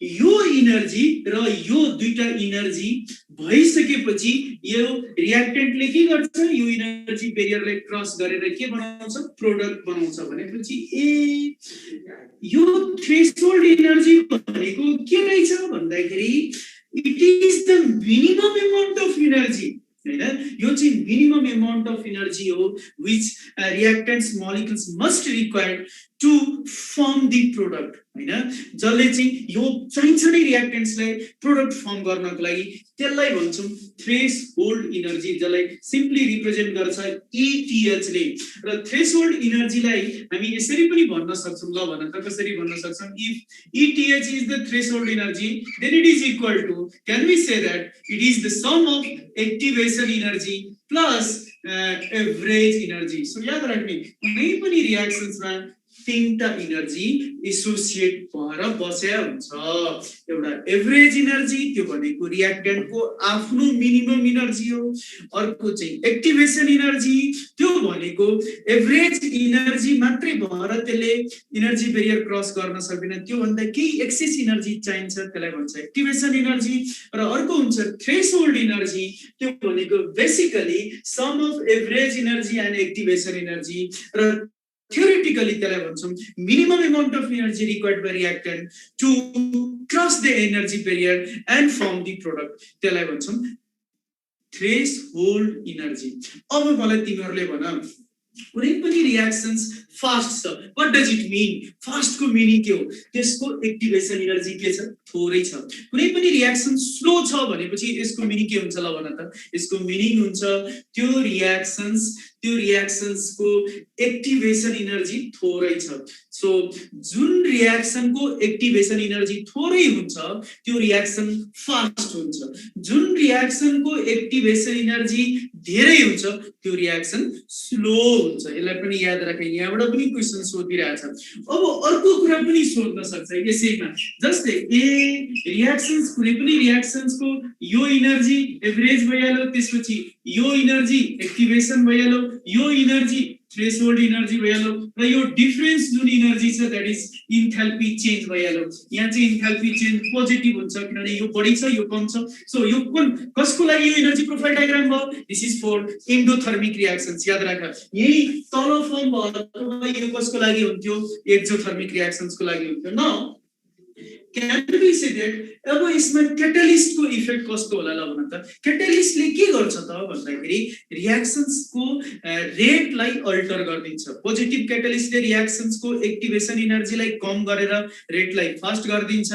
यो इनर्जी र यो दुईटा इनर्जी भइसकेपछि यो रिएक्टेन्टले के गर्छ यो इनर्जी बेरियरलाई क्रस गरेर के बनाउँछ प्रोडक्ट बनाउँछ भनेपछि यो थ्रेशोल्ड इनर्जी भनेको के रहेछ भन्दाखेरि it is the minimum amount of energy हैन यो चाहिँ मिनिमम अमाउन्ट अफ इनर्जी हो which reactants molecules must required to form the product हैन जसले चाहिँ यो चाहिन्छ नै रिएक्टेन्ट्सलाई प्रोडक्ट फर्म गर्नको लागि त्यसलाई भन्छौँ थ्रेशोल्ड इनर्जी जसलाई सिम्पली रिप्रेजेन्ट गर्छ ETH ले र थ्रेशोल्ड इनर्जीलाई हामी यसरी पनि भन्न सक्छौँ ल भन त कसरी भन्न सक्छौँ if ETH is the threshold energy then it is equal to can we say that it is the sum of activation energy plus average energy so याद राख्ने कुनै पनि रिएक्सन्समा तीनटा इनर्जी एसोसिएट भएर बसेको हुन्छ एउटा एभरेज इनर्जी त्यो भनेको रिएक्टेन्टको आफ्नो मिनिमम इनर्जी हो अर्को चाहिँ एक्टिभेसन इनर्जी त्यो भनेको एभरेज इनर्जी मात्रै भएर त्यसले इनर्जी बेरियर क्रस गर्न सक्दैन त्यो भन्दा केही एक्सेस इनर्जी चाहिन्छ त्यसलाई भन्छ एक्टिभेसन इनर्जी र अर्को हुन्छ थ्रेशोल्ड इनर्जी त्यो भनेको basically sum of average energy and activation energy र theoretically त्यसलाई भन्छौँ minimum amount of energy required by reactant to cross the energy barrier and form the product त्यसलाई भन्छौँ threshold energy अब मलाई तिमीहरुले भन कुनै पनि रिएक्सन्स फास्ट छ what does it mean fast को मिनिङ के हो त्यसको एक्टिभेसन एनर्जी के छ थोरै छ कुनै पनि रिएक्सन स्लो छ भनेपछि यसको मिनिङ के हुन्छ ल भन त यसको मिनिङ हुन्छ त्यो रिएक्सन्स को एक्टिभेसन एनर्जी थोरै छ सो जुन रिएक्सन को एक्टिभेसन एनर्जी थोरै हुन्छ त्यो रिएक्सन फास्ट हुन्छ जुन रिएक्सन को एक्टिभेसन एनर्जी धेरै हुन्छ त्यो रिएक्सन स्लो हुन्छ यसलाई पनि याद राख्नु यहाँबाट पनि क्वेशन सोधिरहेछ अब अर्को कुरा पनि सोध्न सक्छ यसैमा जस्तै रिएक्सन्स कुनै पनि रिएक्सन्स को यो एनर्जी एभरेज भइहाल्यो त्यसपछि यो एनर्जी एक्टिभेसन भइहाल्यो यो एनर्जी थ्रेशोल्ड एनर्जी भइहाल्यो र यो डिफरेन्स जुन एनर्जी छ दैट इज इन्थाल्पी चेन्ज भइहाल्यो यहाँ चाहिँ इन्थाल्पी चेन्ज पोजिटिभ हुन्छ किनभने यो बढी छ यो कम छ सो यो कसको लागि यो एनर्जी प्रोफाइल डायग्राम भयो दिस इज फर एन्डोथर्मिक रिएक्सन्स याद राख यही तल फर्म भयो यो कसको लागि हुन्थ्यो एक्सोथर्मिक रिएक्सन्स को लागि हुन्थ्यो न can we say that अब यसमा क्याटलिस्ट को इफेक्ट कस्तो होला ल भन त क्याटलिस्टले के गर्छ त भन्दाखेरि रिएक्सन्स को रेटलाई अल्टर गर्दिन्छ पोजिटिभ क्याटलिस्टले रिएक्सन्स को एक्टिभेसन एनर्जीलाई कम गरेर रेटलाई फास्ट गर्दिन्छ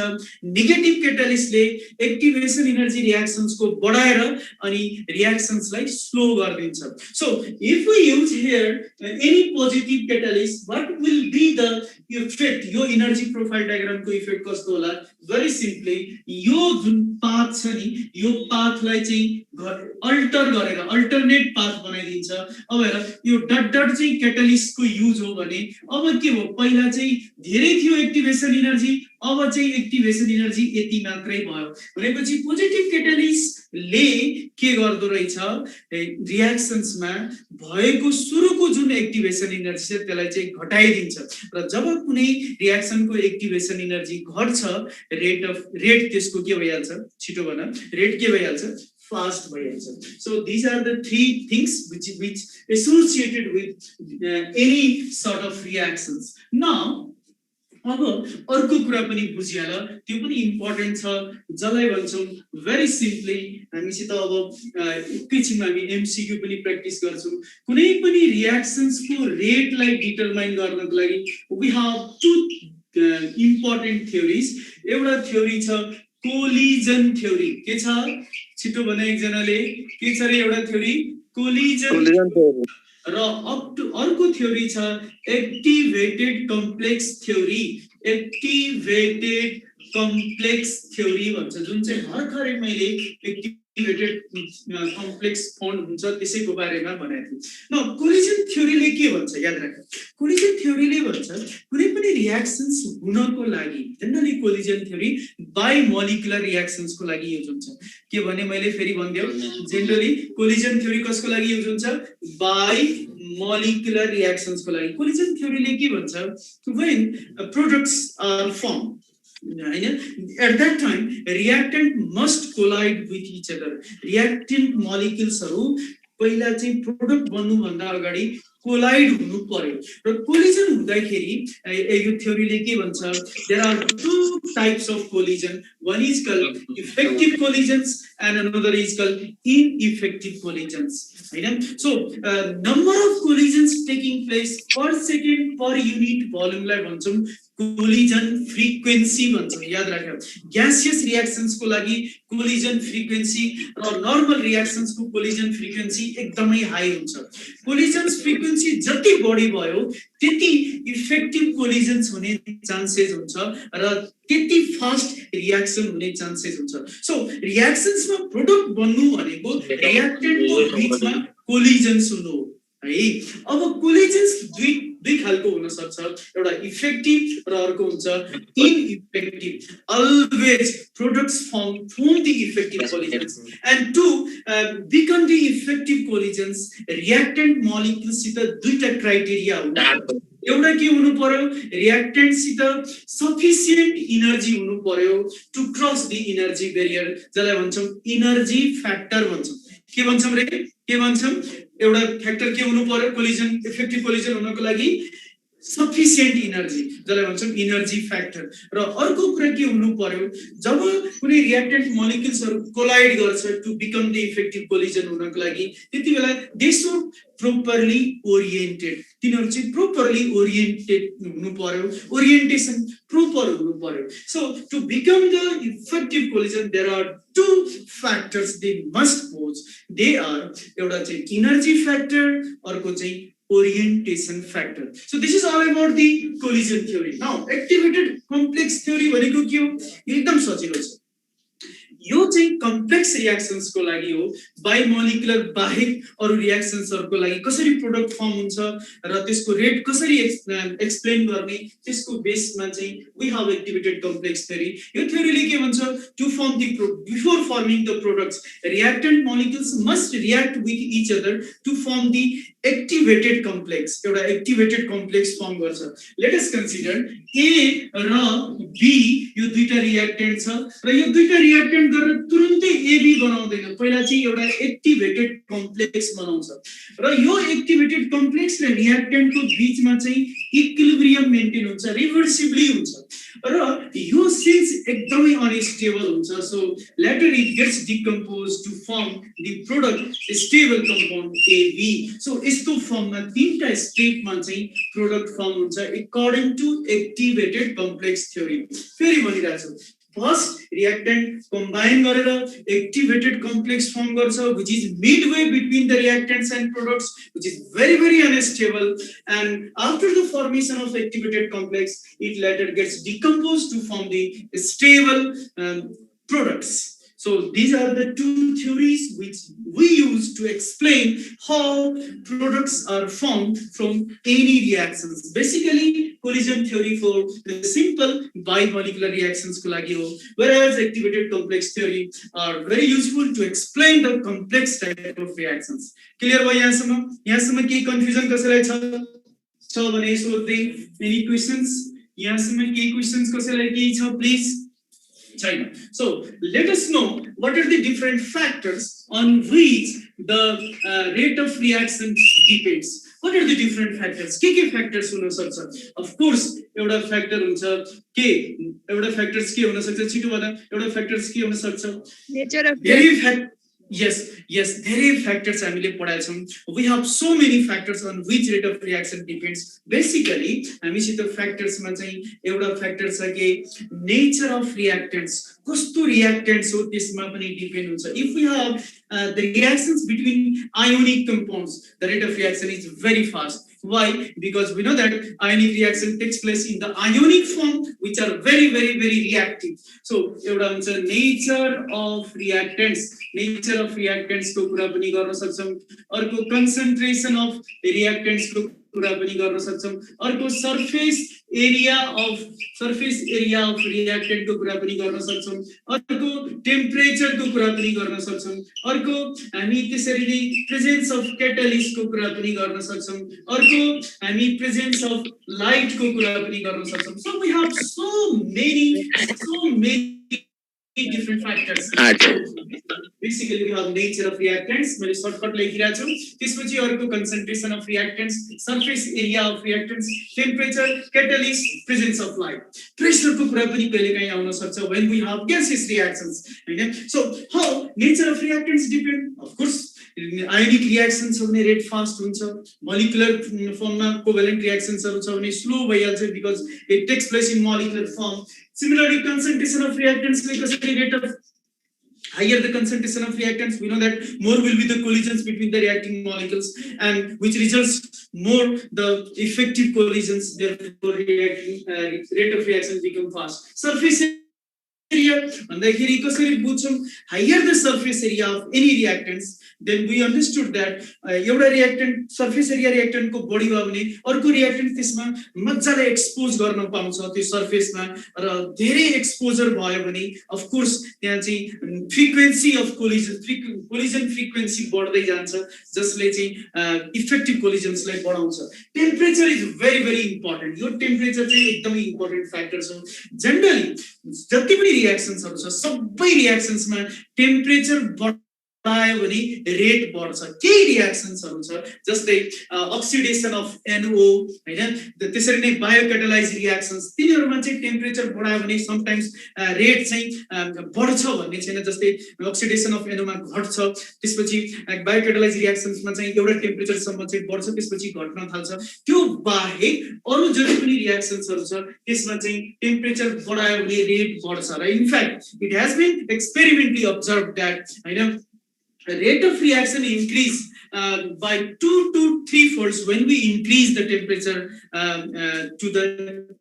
नेगेटिभ क्याटलिस्टले एक्टिभेसन एनर्जी रिएक्सन्स को बढाएर अनि रिएक्सन्सलाई स्लो गर्दिन्छ so if we use here any positive catalyst what will be the effect यो एनर्जी प्रोफाइल डायग्राम को इफेक्ट कस्तो होला very simply यो जुन पाथ पाथ छ नि यो पाथलाई चाहिँ अल्टर गरेर अल्टरनेट पाथ बनाइदिन्छ। अब हेर यो डट डट चाहिँ क्याटालिस्टको युज हो भने अब के हो पहिला चाहिँ धेरै थियो एक्टिभेसन इनर्जी अब चाहिँ एक्टिभेसन इनर्जी यति मात्रै भयो भनेपछि पोजिटिभ क्याटालिस्टले के गर्दो रहेछ रियाक्सन्समा भएको सुरुको जुन एक्टिभेसन इनर्जी छ त्यसलाई चाहिँ घटाइदिन्छ र जब कुनै रियाक्सनको एक्टिभेसन इनर्जी घट्छ रेट त्यसको के भइहाल्छ छिटो भन रेट के भइहाल्छ fast भइहाल्छ। So these are the three things which associated with any sort of reactions. Now अब अर्को कुरा पनि बुझिहाल त्यो पनि इम्पोर्टेन्ट छ जसलाई भन्छौं भेरी सिम्पली हामीसित अब एकैछिनमा हामी एमसीक्यू पनि प्र्याक्टिस गर्छौं कुनै पनि रियाक्सन्सको रेटलाई डिटरमाइन गर्नको लागि we have two important theories. एउटा थ्योरी छ कोलिजन थ्योरी के छ छिटो भने एकजनाले के छ रे एउटा थ्योरी कोलिजन थ्योरी र अर्को थ्योरी छ activated complex theory. Activated complex theory भन्छ जुन चाहिँ भर्खरै मैले एक्टिभेटेड कम्प्लेक्स फन्ड हुन्छ त्यसैको बारेमा भनेको थिएँ। न कोलिजन थ्योरीले के भन्छ याद राख कोलिजन थ्योरीले भन्छ कुनै पनि रियाक्सन्स हुनको लागि generally collision theory by molecular रियाक्सन्सको लागि युज हुन्छ के भने मैले फेरि भन्दियो जनरली कोलिजन थ्योरी कसको लागि युज हुन्छ बाइ मोलिकुलर रियाक्सन्सको लागि। कोलिजन थ्योरीले के भन्छ when products are formed at that time reactant must collide with each other। reactant molecules पहिला चाहिँ प्रोडक्ट बन्नु भन्दा अगाडि कोलाइड हुनु पर्यो र कोलिजन हुँदाखेरि यो थ्योरीले के भन्छ there are two types of collision one is called effective collisions and another is called ineffective collisions हैन। so number of collisions taking place per second per unit volume लाई भन्छौं कोलिजन फ्रिक्वेन्सी भन्छौं याद राख। Gaseous reactions को लागि collision frequency र normal reactions को collision frequency एकदमै high हुन्छ। कोलिजन फ्रिक्वेन्सी जति बढी भयो त्यति इफेक्टिभ कोलिजन्स हुने चान्सेस हुन्छ र त्यति फास्ट रियाक्सन हुने चान्सेस हुन्छ। सो रियाक्सन्समा प्रोडक्ट बन्नु भनेको रियाक्टेन्टको बीचमा कोलिजन्स हुनु हो है। अब कोलिजन्स दुई खालको हुन सक्छ एउटा इफेक्टिभ र अर्को हुन्छ ineffective. Always products form the effective collisions and to become the effective collisions reactant molecules सित दुईटा क्राइटेरिया हुन्छ। एउटा के हुनु पर्यो रियाक्टेन्ट सित सफिसिएन्ट इनर्जी हुनु पर्यो to cross the energy barrier जसलाई भन्छौं इनर्जी फ्याक्टर भन्छौं। के भन्छौं रे के भन्छौं एउटा फ्याक्टर के हुनु पर्यो कोलिजन इफेक्टिभ कोलिजन हुनको लागि सफिसिएन्ट इनर्जी जसलाई भन्छौं इनर्जी फ्याक्टर। र अर्को कुरा के हुनु पर्यो जब कुनै रियाक्टेन्ट मोलिक्युल्सहरु कोलाइड गर्छ to become the effective collision हुनको लागि त्यतिबेला दे शुड प्रोपरली ओरिएन्टेड तिनीहरु चाहिँ प्रोपरली ओरिएन्टेड हुनु पर्यो ओरिएन्टेसन प्रोपर हुनु पर्यो। So to become the effective collision there are two factors they must pose they are एउटा चाहिँ इनर्जी फ्याक्टर अर्को चाहिँ orientation factor। So this is all about the collision theory। Now activated complex theory भनेको के हो एकदम सजिलो छ यो चाहिँ कम्प्लेक्स रियाक्सन्स को लागि हो बाइ मोलिकुलर बाहेक अरु रियाक्सन्सहरुको लागि कसरी प्रोडक्ट फर्म हुन्छ र त्यसको रेट कसरी एक्सप्लेन गर्ने त्यसको बेसमा चाहिँ we have activated complex theory. यो थ्योरीले के भन्छ to form the before forming the products reactant molecules must react with each other to form the activated complex. एउटा एक्टिभेटेड कम्प्लेक्स फर्म गर्छ। लेट अस कन्सिडर ए र B यो दुईटा reactant छ र यो दुईटा रियाक्टेन्ट गरेर तुरुन्तै एबी बनाउँदैन पहिला चाहिँ एउटा एक्टिभेटेड कम्प्लेक्स बनाउँछ र यो एक्टिभेटेड कम्प्लेक्स र रियाक्टेन्टको बीचमा चाहिँ इक्विलिब्रियम मेन्टेन हुन्छ रिभर्सिबली हुन्छ र यो सिन्स एकदमै अनस्टेबल हुन्छ। So later it gets decompose to form the product stable compound AB. So यस्तो फर्ममा तीनटा स्टेपमा चाहिँ प्रोडक्ट फर्म हुन्छ according to activated complex theory. फेरि भनिरहेछु फर्स्ट रियाक्टेन्ट कम्बाइन गरेर एक्टिभेटेड कम्प्लेक्स फर्म गर्छ which is midway between the reactants and products which is very unstable and after the formation of activated complex it later gets decomposed to form the stable products। So these are the two theories which we use to explain how products are formed from any reactions. Basically, collision theory for the simple bimolecular reactions ko lagi ho, whereas activated complex theory are very useful to explain the complex type of reactions. Clear bhayo yahamsama ke confusion kasaiलाई छ भने सोध्दै any questions yahamsama ke questions kasaiलाई ke छ please China. So let us know what are the different factors on which the rate of reaction depends. What are the different factors? के factors हुन सक्छ? Of course, एउटा factor हुन्छ के एउटा factors के हुन सक्छ छिटो भन एउटा factors के हुन सक्छ? Nature of Yes, धेरै factors हामीले पढाएका छौं. We have so many factors on which rate of reaction depends. Basically, हामीसित factors मा चाहिँ एउटा factor छ के nature of reactants. कस्तो reactants हो त्यसमा पनि depend हुन्छ. If we have the reactions between ionic compounds, the rate of reaction is very fast. Why? Because we know that ionic reaction takes place in the ionic form, which are very reactive. So एउटा हुन्छ nature of reactants. Nature of reactants को कुरा पनि गर्न सक्छौं. अर्को concentration of reactants को कुरा पनि गर्न सक्छौं. अर्को surface area of reactant को कुरा पनि गर्न सक्छौं. अर्को temperature को कुरा पनि गर्न सक्छौं. अर्को हामी त्यसरी नै presence of catalyst को कुरा पनि गर्न सक्छौं. अर्को हामी presence of light को कुरा पनि गर्न सक्छौं. So we have so many different factors. Basically we have nature of reactants. मैले shortcut लेखिरा छु. त्यसपछि अर्को concentration of reactants, surface area of reactants, temperature, catalyst, presence of light. Pressure को कुरा पनि कहिलेकाहीँ आउन सक्छ when we have gaseous reactions. हैन? So how nature of reactants depend? Of course, ionic reactions हो भने rate fast हुन्छ. Molecular form मा covalent reactions हरु छ भने slow भइहाल्छ because it takes place in molecular form. Similarly, concentration of reactants like a rate of higher the concentration of reactants, we know that more will be the collisions between the reacting molecules, and which results more the effective collisions. Therefore, rate of reaction become fast. Surface area, भन्दाखेरि कसरी बुझ्छौं? Higher the surface area of any reactants, then we understood that एउटा reactant surface area reactant को बढी भयो भने अर्को reactant त्यसमा मज्जाले एक्सपोज गर्न पाउँछ त्यो surface मा र धेरै एक्सपोजर भयो भने of course त्यहाँ चाहिँ frequency of collision frequency बढ्दै जान्छ जसले चाहिँ effective collisions लाई बढाउँछ. Temperature is very important. यो temperature चाहिँ एकदमै important factor छ. Generally जति पनि reactions हरु छ सबै reactions मा temperature बढायो भने रेट बढ्छ. केही रिएक्सन्स हरु छ जस्तै अक्सिडेसन अफ NO हैन, त्यसरी नै बायोक्याटालाइज रिएक्सन्स तिनीहरुमा चाहिँ टेम्परेचर बढायो भने समटाइम्स रेट चाहिँ बढ्छ भन्ने छैन. जस्तै अक्सिडेसन अफ NO मा घट्छ, त्यसपछि बायोक्याटालाइज रिएक्सन्समा चाहिँ एउटा टेम्परेचर सम्म चाहिँ बढ्छ त्यसपछि घट्न थाल्छ. त्यो बाहेक अरु जति पनि रिएक्सन्सहरु छ त्यसमा चाहिँ टेम्परेचर बढायो भने रेट बढ्छ र in fact it has been experimentally observed that हैन rate of reaction increase by 2 to 3 folds when we increase the temperature to the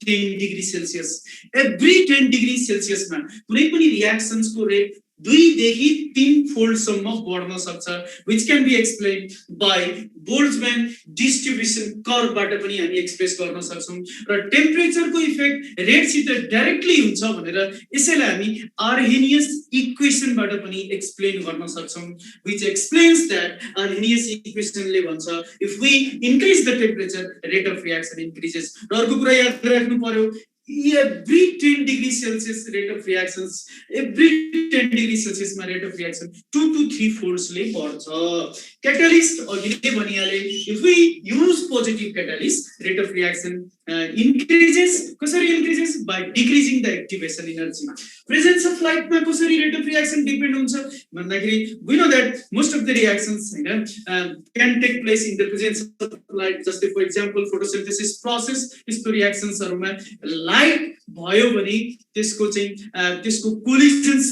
10 degrees Celsius. Every 10 degrees Celsius ma kunai pani reactions ko rate 2 देखि 3 fold सम्म बढ्न सक्छ, which can be explained by Boltzmann distribution curve बाट पनि हामी express गर्न सक्छौं र टेम्परेचर को इफेक्ट रेट सित डाइरेक्टली हुन्छ भनेर यसैलाई हामी Arrhenius equation बाट पनि एक्सप्लेन गर्न सक्छौं, which explains that Arrhenius equation ले भन्छ if we increase the temperature rate of reaction increases. र अर्को कुरा याद राख्नु पर्यो, every 10 degrees Celsius rate of reactions, every 10 degrees Celsius ma rate of reaction 2 to 3 folds le badcha. Catalyst agile bhanihale, if we use positive catalyst rate of reaction increases. Kasari increases? By decreasing the activation energy. Presence of light ma kasari rate of reaction depend huncha bhandakiri we know that most of the reactions can take place in the presence of light. Just for example photosynthesis process, isto reactions haruma light भयो भने त्यसको चाहिँ त्यसको collisions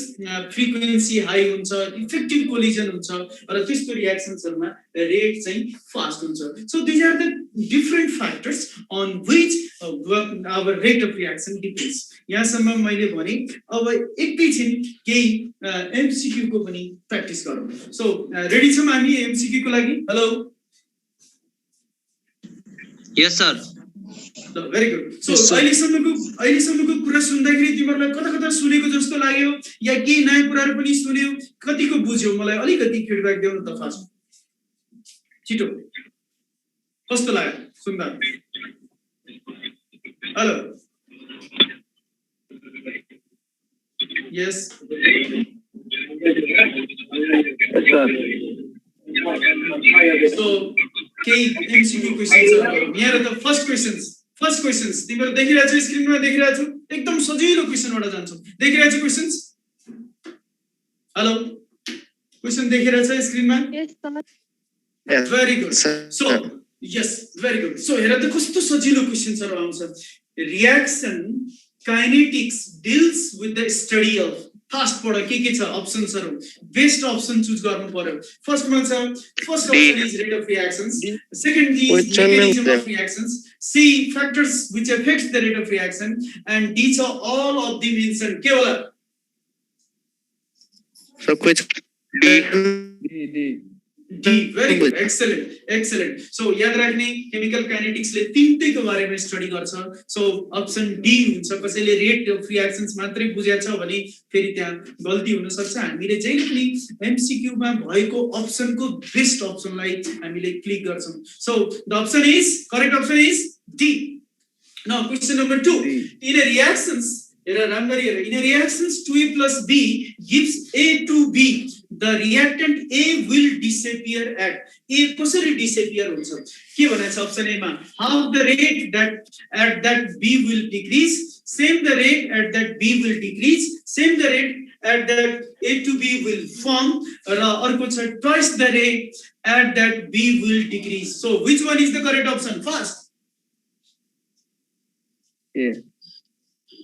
frequency high हुन्छ, effective collision हुन्छ र त्यस्तो रिएक्सन्सहरुमा रेट चाहिँ फास्ट हुन्छ। So these are the different factors on which our rate of reaction depends. यहाँसम्म मैले भने अब एकैछिन केही एमसीक्यू को पनि प्र्याक्टिस गरौँ। सो रेडी छौं हामी एमसीक्यू को लागि? हेलो, यस सर। Very good. सो अहिलेसम्मको कुरा सुन्दाखेरि तिमीहरूलाई कता कता सुनेको जस्तो लाग्यो या केही नयाँ कुराहरू पनि सुन्यौ? कतिको बुझ्यौ? मलाई अलिकति फिडब्याक देऊ न त फास्ट, छिटो। कस्तो लाग्यो सुन्दा? हेलो, यस सो केही एमसीक्यू क्वेशन्सहरु यहाँ त फर्स्ट क्वेशन्स तिमीहरु देखिरहेछ स्क्रिनमा, देखिरहेछ एकदम सजिलो क्वेशनबाट जान्छौ। देखिरहेछ क्वेशन्स? हेलो, क्वेशन देखिरहेछ स्क्रिनमा? Yes sir. Very good. So yes, very good. So हेर त कस्तो सजिलो क्वेशन्सहरु आउँछ। Reaction kinetics deals with the study of, first पढ के छ अप्सन्सहरु, बेस्ट अप्सन चुज गर्नु पर्यो। फर्स्ट मा छ, first option is rate of reactions, second is mechanism of reactions, C factors which affects the rate of reaction, and D छ all of the mention. के होला? So which D. Very good, excellent. So याद राख्ने chemical काइनेटिक्सले तीनटैको बारेमा study गर्छ। So option D हुन्छ। कसैले rate of reactions मात्रै बुझेको छ भने फेरि त्यहाँ गल्ती हुन सक्छ। हामीले जहिले पनि एमसीक्यू मा भएको अप्सनको बेस्ट अप्सनलाई हामीले क्लिक गर्छौं। So the option is, correct option is D. Now question number 2, in a reactions, हेर राम्ररी हेर, in a reactions 2A plus B gives A to B, the reactant A will disappear at, A कसरी disappear हुन्छ? के भनेको छ option A मा? Half the rate that at that B will decrease, same the rate at that B will decrease, same the rate at that A to B will form, र अर्को छ twice the rate at that B will decrease. So which one is the correct option? Fast.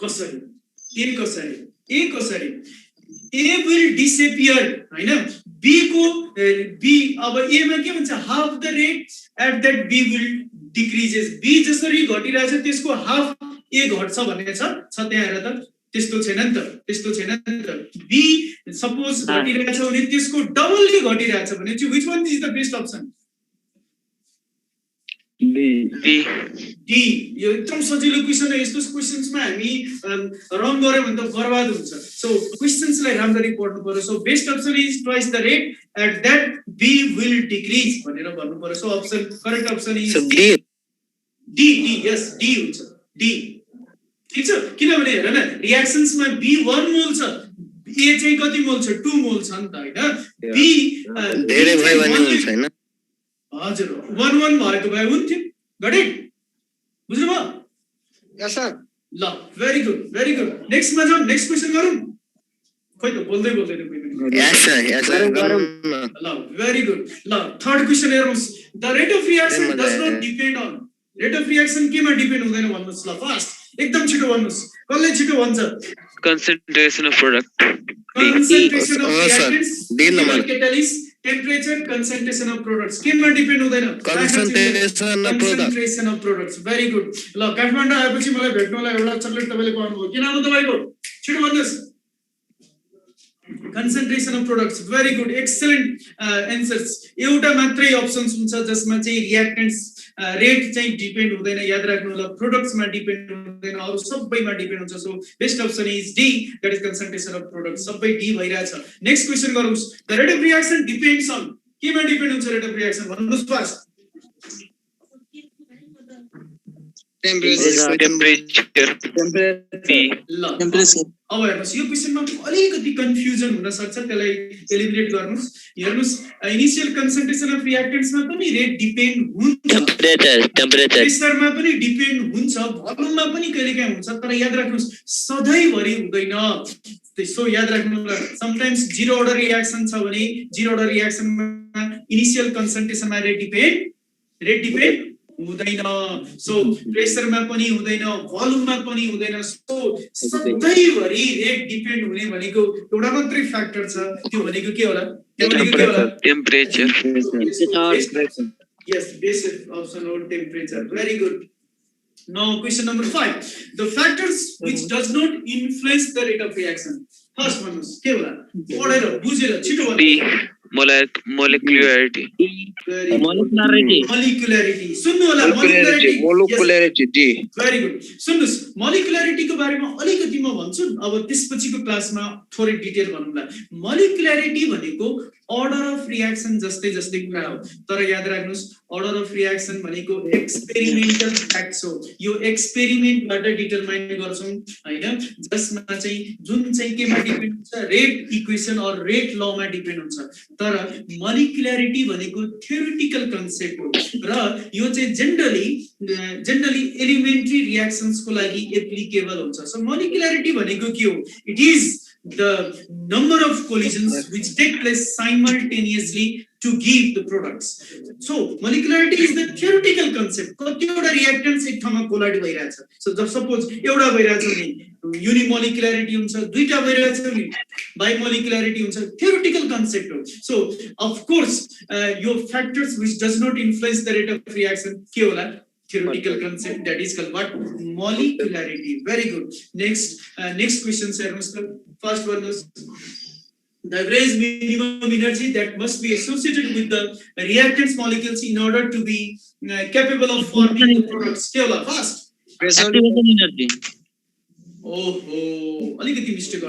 कसरी? ए कसरी? A will disappear, हैन? B को B अब A मा के भन्छ? half the rate at that B will decreases. B जसरी घटिरहेछ त्यसको half A घट्छ भन्ने छ त्यहाँ हेर त। त्यस्तो छैन नि त। B सपोज घटिरहेछ भने त्यसको डबलले घटिरहेछ भने चाहिँ which one is the best option? D. यो एकदम सजिलो क्वेशन हो। यस्तो क्वेशन्समा हामी रङ गर्यो भने त बर्बाद हुन्छ। सो क्वेशन्सलाई राम्ररी पढ्नु पर्यो। So best option is twice the rate at that B will decrease भनेर भन्नु पर्यो। So option correct option is D. Yes, D हुन्छ, डी। ठीक छ? किनभने हेर न, रिएक्सन्समा बी 1 मोल छ, ए चाहिँ कति मोल छ? 2 मोल छ नि त, हैन? बी धेरै भयो भने हुन्छ हैन? हजुर, 1 भएको भए हुन्थ्यो। Got it? बुझ्नुभयो? Yes sir. ल, भेरी गुड। नेक्स्ट मा जाउँ, नेक्स्ट क्वेशन गरौँ। खोइ त बोल्दैन कोही पनि। Yes sir. ल, भेरी गुड। ल, थर्ड क्वेशन हेर्नुस्। The rate of reaction does not depend on, rate of reaction केमा डिपेन्ड हुँदैन भन्नुस्? ल फास्ट, एकदम छिटो भन्नुस्। कसले छिटो भन्छ? concentration of product. Concentration of reactants, D number. catalyst, temperature, concentration of products केमा डिपेन्ड हुँदैन? concentration of products. very good. ल, काठमाडौँ आएपछि मलाई भेट्नुलाई एउटा चकलेट तपाईले पाउनुभयो। के नाम हो तपाईको? छिटो भन्नुस्। concentration of products. very good, excellent answers. एउटा मात्रै अप्सन्स हुन्छ जसमा चाहिँ रिएक्टेन्ट्स रेट चाहिँ डिपेन्ड हुँदैन। याद राख्नु ल, प्रोडक्ट्स मा डिपेन्ड हुँदैन, अरु सबैमा डिपेन्ड हुन्छ। So best option is D, that is concentration of products. सबै डी भइराछ। नेक्स्ट क्वेशन गरौँ। The rate of reaction depends on, केमा डिपेन्ड हुन्छ रेट अफ रिएक्सन? भन्नुस् फास्ट। Temperature. ल, अब हेर्नुस्, यो क्वेशनमा अलिकति कन्फ्युजन हुन सक्छ, त्यसलाई एलिमिनेट गर्नुस्। हेर्नुस्, इनिशियल कन्सन्ट्रेसन अफ रिएक्टेन्ट्समा पनि रेट डिपेन्ड हुन्छ, टेम्परेचर प्रेसरमा पनि डिपेन्ड हुन्छ, भोल्युममा पनि कहिलेकाहीँ हुन्छ। तर याद राख्नुस्, सधैँभरि हुँदैन। सो याद राख्नु ल, समटाइम्स जीरो अर्डर रिएक्सन छ भने जीरो अर्डर रिएक्सनमा इनिशियल कन्सन्ट्रेसनमा रेट डिपेन्ड हुँदैन सो प्रेसरमा पनि हुँदैन भोल्युममा पनि हुँदैन सो सधैँभरि रेट डिपेन्ड हुने भनेको एउटा मात्रै फ्याक्टर छ त्यो भनेको के होला Temperature. Yes, basic option or temperature. Very good. Now, question number 5. The factors which does not influence the rate of reaction. First one is Molecularity. Molecularity. Molecularity D. Very good. सुन्नुस् molecularity को बारेमा अलिकति म भन्छु अब त्यसपछिको क्लासमा थोरै detail भनौँला molecularity भनेको order of reaction जस्तै जस्तै कुरा हो तर याद राख्नुस् order of reaction भनेको experimental facts हो यो एक्सपेरिमेन्ट बाट डिटरमाइन गर्छौं हैन जसमा चाहिँ जुन चाहिँ केमा डिपेन्ड हुन्छ रेट इक्वेसन अर रेट ल मा डिपेन्ड हुन्छ तर molecularity भनेको theoretical concept हो र यो चाहिँ जनरली एलिमेन्ट्री रिएक्सन्स को लागि एप्लिकेबल हुन्छ सो molecularity भनेको के हो it is the number of collisions which take place simultaneously to give the products. So molecularity is the theoretical concept. कतिवटा reactants एक ठाउँमा collide भइरहेछ. So suppose एउटा भइरहेछ भने unimolecularity हुन्छ, दुईटा भइरहेछ भने bimolecularity हुन्छ. Theoretical concept हो. So of course your factors which does not influence the rate of reaction के होला? Theoretical concept that is called what? Molecularity. Very good. Next question, sir. First one is the average minimum energy that must be associated with the reactants molecules in order to be capable of forming the products. Scale up fast. Activation energy. Oh, अलिकति mistake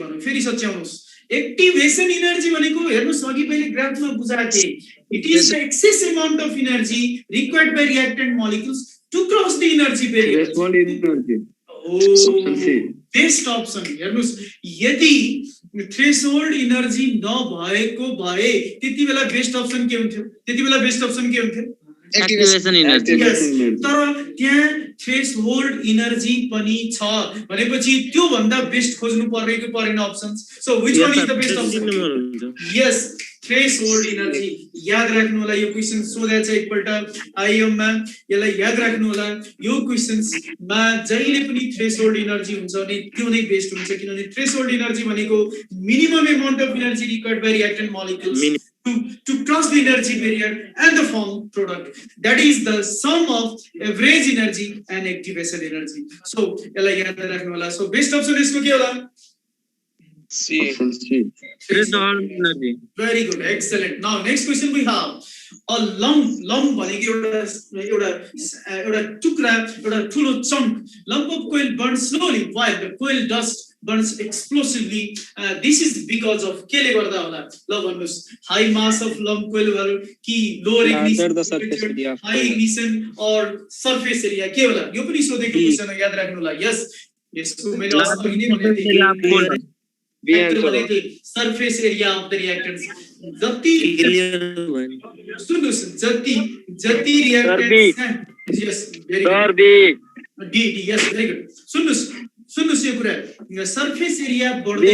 गर्नु फेरि सच्याउनुस् activation energy भनेको हेर्नुस् अघि पहिले ग्राफमा बुझाएको थिए it is the excess amount of energy required by reactant molecules to cross the energy barrier Threshold energy. Best option हेर्नुस् यदि थ्रेशोल्ड एनर्जी नभएको भए त्यतिबेला बेस्ट अप्सन के हुन्थ्यो Activation energy. तर त्यहाँ थ्रेशोल्ड एनर्जी पनि छ भनेपछि त्यो भन्दा बेस्ट खोज्नु परेन options so which one is the best option yes threshold energy याद राख्नु होला यो क्वेशन सोधेको छ एकपल्ट आइएम मा यसलाई याद राख्नु होला यो क्वेशन्स मा जहिले पनि थ्रेशोल्ड एनर्जी हुन्छ भने त्यो नै बेस्ट हुन्छ किनभने थ्रेशोल्ड एनर्जी भनेको minimum amount of energy required by reactant molecules to cross the energy barrier and the form product that is the sum of average energy and activation energy so yala yaad rakhnu wala so best option isko ke hola C. Threshold energy. very good excellent now next question we have a lump bhaneko एउटा टुक्रा एउटा ठुलो chunk lump of coil burns slowly while the coil dust burns explosively this is because of kele garda hola ल भन्नुस् high mass of lump coil कि low ignition high ignition or surface area के होला यो पनि सोधेको question हो याद राख्नु होला यस यसको मैले अघि नै भनेको थिएँ surface area of the reactants जति सुन्नुस् जति reactants yes very good D yes very good सुन्नुस् यो कुरा सरफेस एरिया बढ्दै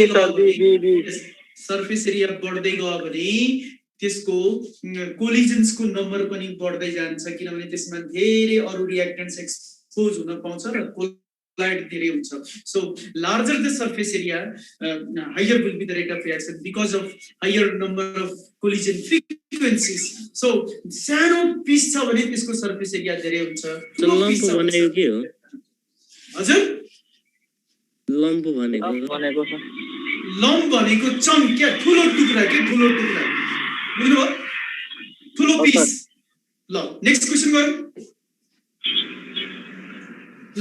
गयो भने त्यसको कोलिजन्स को नम्बर पनि बढ्दै जान्छ किनभने त्यसमा धेरै अरु रिएक्टेन्ट्स एक्सपोज हुन पाउँछ र कोलाइड धेरै हुन्छ so larger the surface area higher will be the rate of reaction because of higher number of collision frequencies so सानो पिस छ भने त्यसको सरफेस एरिया धेरै हुन्छ लम्प भनेको के हो हजुर लम्प भनेको चङ्क क्या ठुलो टुक्रा बुझ्नुभयो ठुलो पिस ल नेक्स्ट क्वेशन गरौँ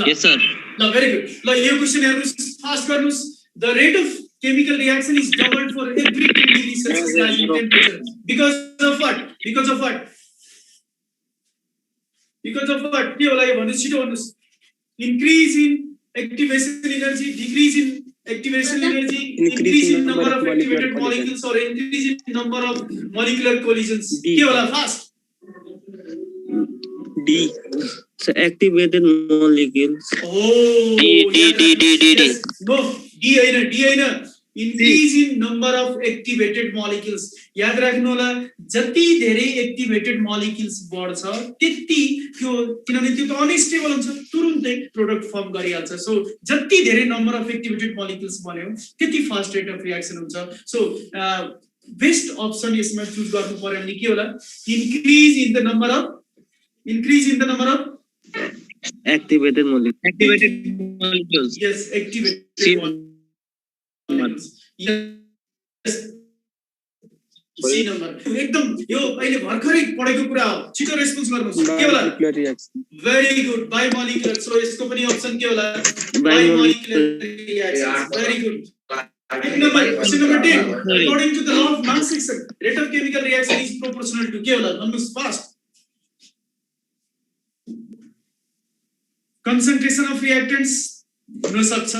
Yes sir. ल भेरी गुड ल यो क्वेशन हेर्नुस् फास्ट गर्नुस् the rate of chemical reaction is doubled for every 10 degrees Celsius rise in temperature because of what के होला यो भन्नुस् छिटो भन्नुस् increase in activation energy, decrease in activation energy, increase in number of activated molecules or increase in number of molecular collisions. के होला fast? D. So activated molecules. Oh. D. Yes. No, D हैन increase in number of activated molecules. याद राख्नु होला जति धेरै activated molecules बढ्छ त्यति त्यो किनभने त्यो त अनस्टेबल हुन्छ तुरुन्तै प्रोडक्ट फर्म गरिहाल्छ सो जति धेरै नम्बर अफ एक्टिभेटेड मोलिक्युल्स बन्यो त्यति फास्ट रेट अफ रिएक्सन हुन्छ सो बेस्ट अप्सन यसमा चुज गर्नु पर्यो भने के होला increase in the number of activated molecule. Activated molecules. yes activated molecules yes C number एकदम यो अहिले भर्खरै पढेको कुरा हो छिटो रेस्पोन्स गर्नुस् के होला भेरी गुड बायोमोलिकुलर सो यसको पनि अप्सन के होला biomolecular reaction very good question number 10 according to the law of mass action rate of chemical reaction is proportional to के होला भन्नुस् fast concentration of reactants हुन सक्छ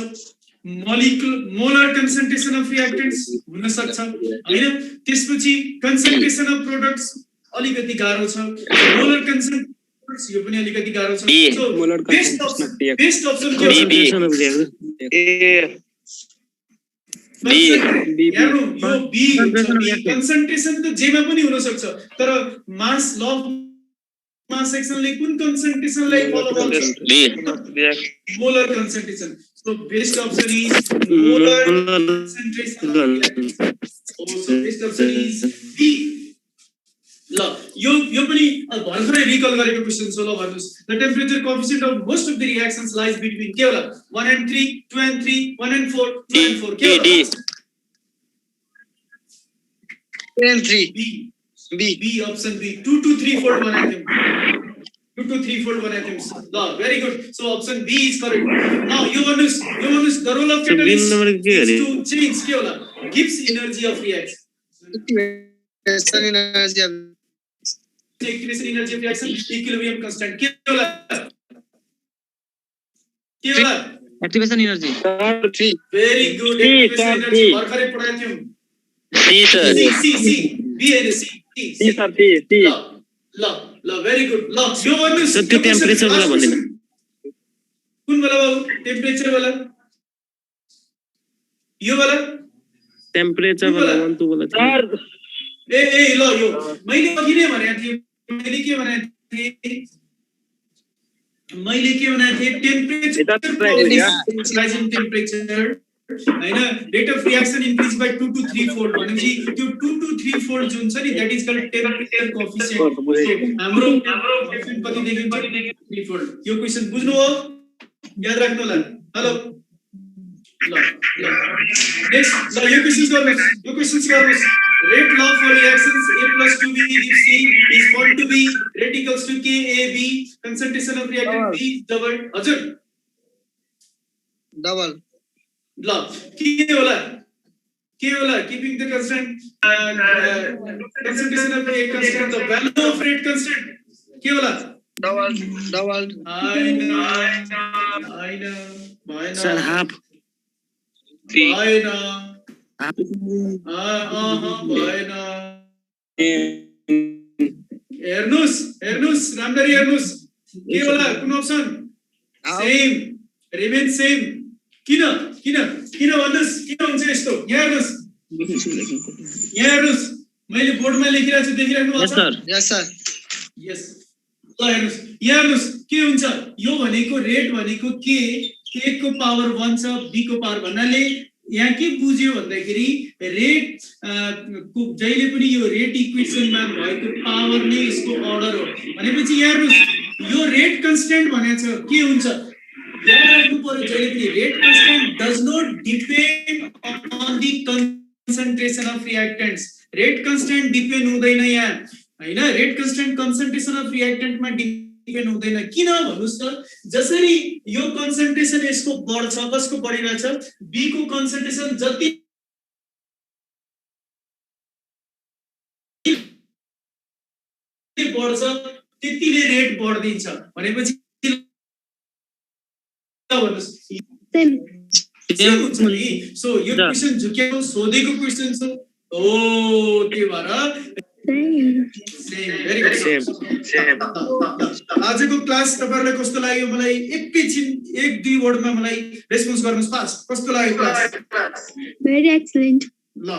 molar concentration of reactants हुन सक्छ हैन त्यसपछि concentration of products अलिकति गाह्रो छ molar concentration यो पनि अलिकति गाह्रो छ so best option के हो यो B concentration त जेमा पनि हुन सक्छ तर mass law mass action ले कुन concentration लाई follow गर्छ molar concentration so best option is molar concentration so best option is B ल यो पनि भर्खरै रिकल गरेको क्वेशन छ ल भन्नुस् the temperature coefficient of most of the reactions lies between के होला 1 and 3 2 and 3 1 and 4 2 and 4 के होला 2 and 3 B option B 2 to 3 fold one atom 2 to 3 fold one atoms la very good so option B is correct now you want the role of catalyst is to change ke hola Gibbs energy of reaction activation energy of reaction equilibrium constant ke hola Activation energy. 3 very good activation energy bharkhare padhayo thiyo C sir C B and C sir ल very good ल यो भन्नुस् त्यो temperature वाला भन्दिनु कुन वाला बाबु temperature वाला यो वाला टेम्परेचर वाला 1 2 वाला सर ए ल यो मैले अघि नै भनेको थिए मैले के भनेको थिए टेम्परेचर राइजिङ टेम्परेचर हैन rate of reaction increase by 2 to 3 fold भनेपछि त्यो 2 to 3 फोल्ड जुन छ नि that is called temperature coefficient हाम्रो कति देखि 3 फोल्ड यो क्वेशन बुझ्नु हो याद राख्नु होला हेलो ल नेक्स्ट ल यो क्वेशन्स गर्नुस् rate law for reactions A plus 2B if C is found to be rate equals to KAB concentration of reactant B double हजुर double ल के होला keeping the constant concentration of A constant the value of rate constant के होला double I know sir half भएन हेर्नुस् राम्ररी हेर्नुस् के होला कुन अप्सन सेम रिमेन सेम किन भन्नुस् किन हुन्छ यस्तो यहाँ हेर्नुस् मैले बोर्डमा लेखिरहेको छु देखिराख्नु भएको छ यस सर यस ल हेर्नुस् यहाँ हेर्नुस् के हुन्छ यो भनेको रेट भनेको के को पावर 1 छ b को पावर भन्नाले यहाँ के बुझ्यो भन्दाखेरि रेट को जहिले पनि यो रेट इक्वेसनमा भएको पावर नै यसको अर्डर हो भनेपछि यहाँ हेर्नुस् यो रेट कन्स्टेन्ट भनेको छ के हुन्छ याद राख्नु पर्यो जहिले पनि rate constant does not depend on the concentration of reactants rate constant depend हुँदैन यहाँ हैन रेट कन्स्टेन्ट कन्सन्ट्रेसन अफ रिएक्टेन्टमा डिपेन्ड हुँदैन किन भन्नुस् त जसरी यो कन्सन्ट्रेसन यसको बढ्छ कसको बढिरहेछ बी को कन्सन्ट्रेसन जति बढ्छ त्यतिले रेट बढ्दिन्छ भनेपछि भन्नुस् सो यो क्वेशन झुक्याउ सोधेको क्वेशन छ ओ त्यही भएर भेरी गुड सेम आजको क्लास तपाईहरुलाई कस्तो लाग्यो मलाई एकैछिन 1-2 वर्डमा मलाई रेस्पोन्स गर्नुस् पास कस्तो लाग्यो क्लास Very excellent. ल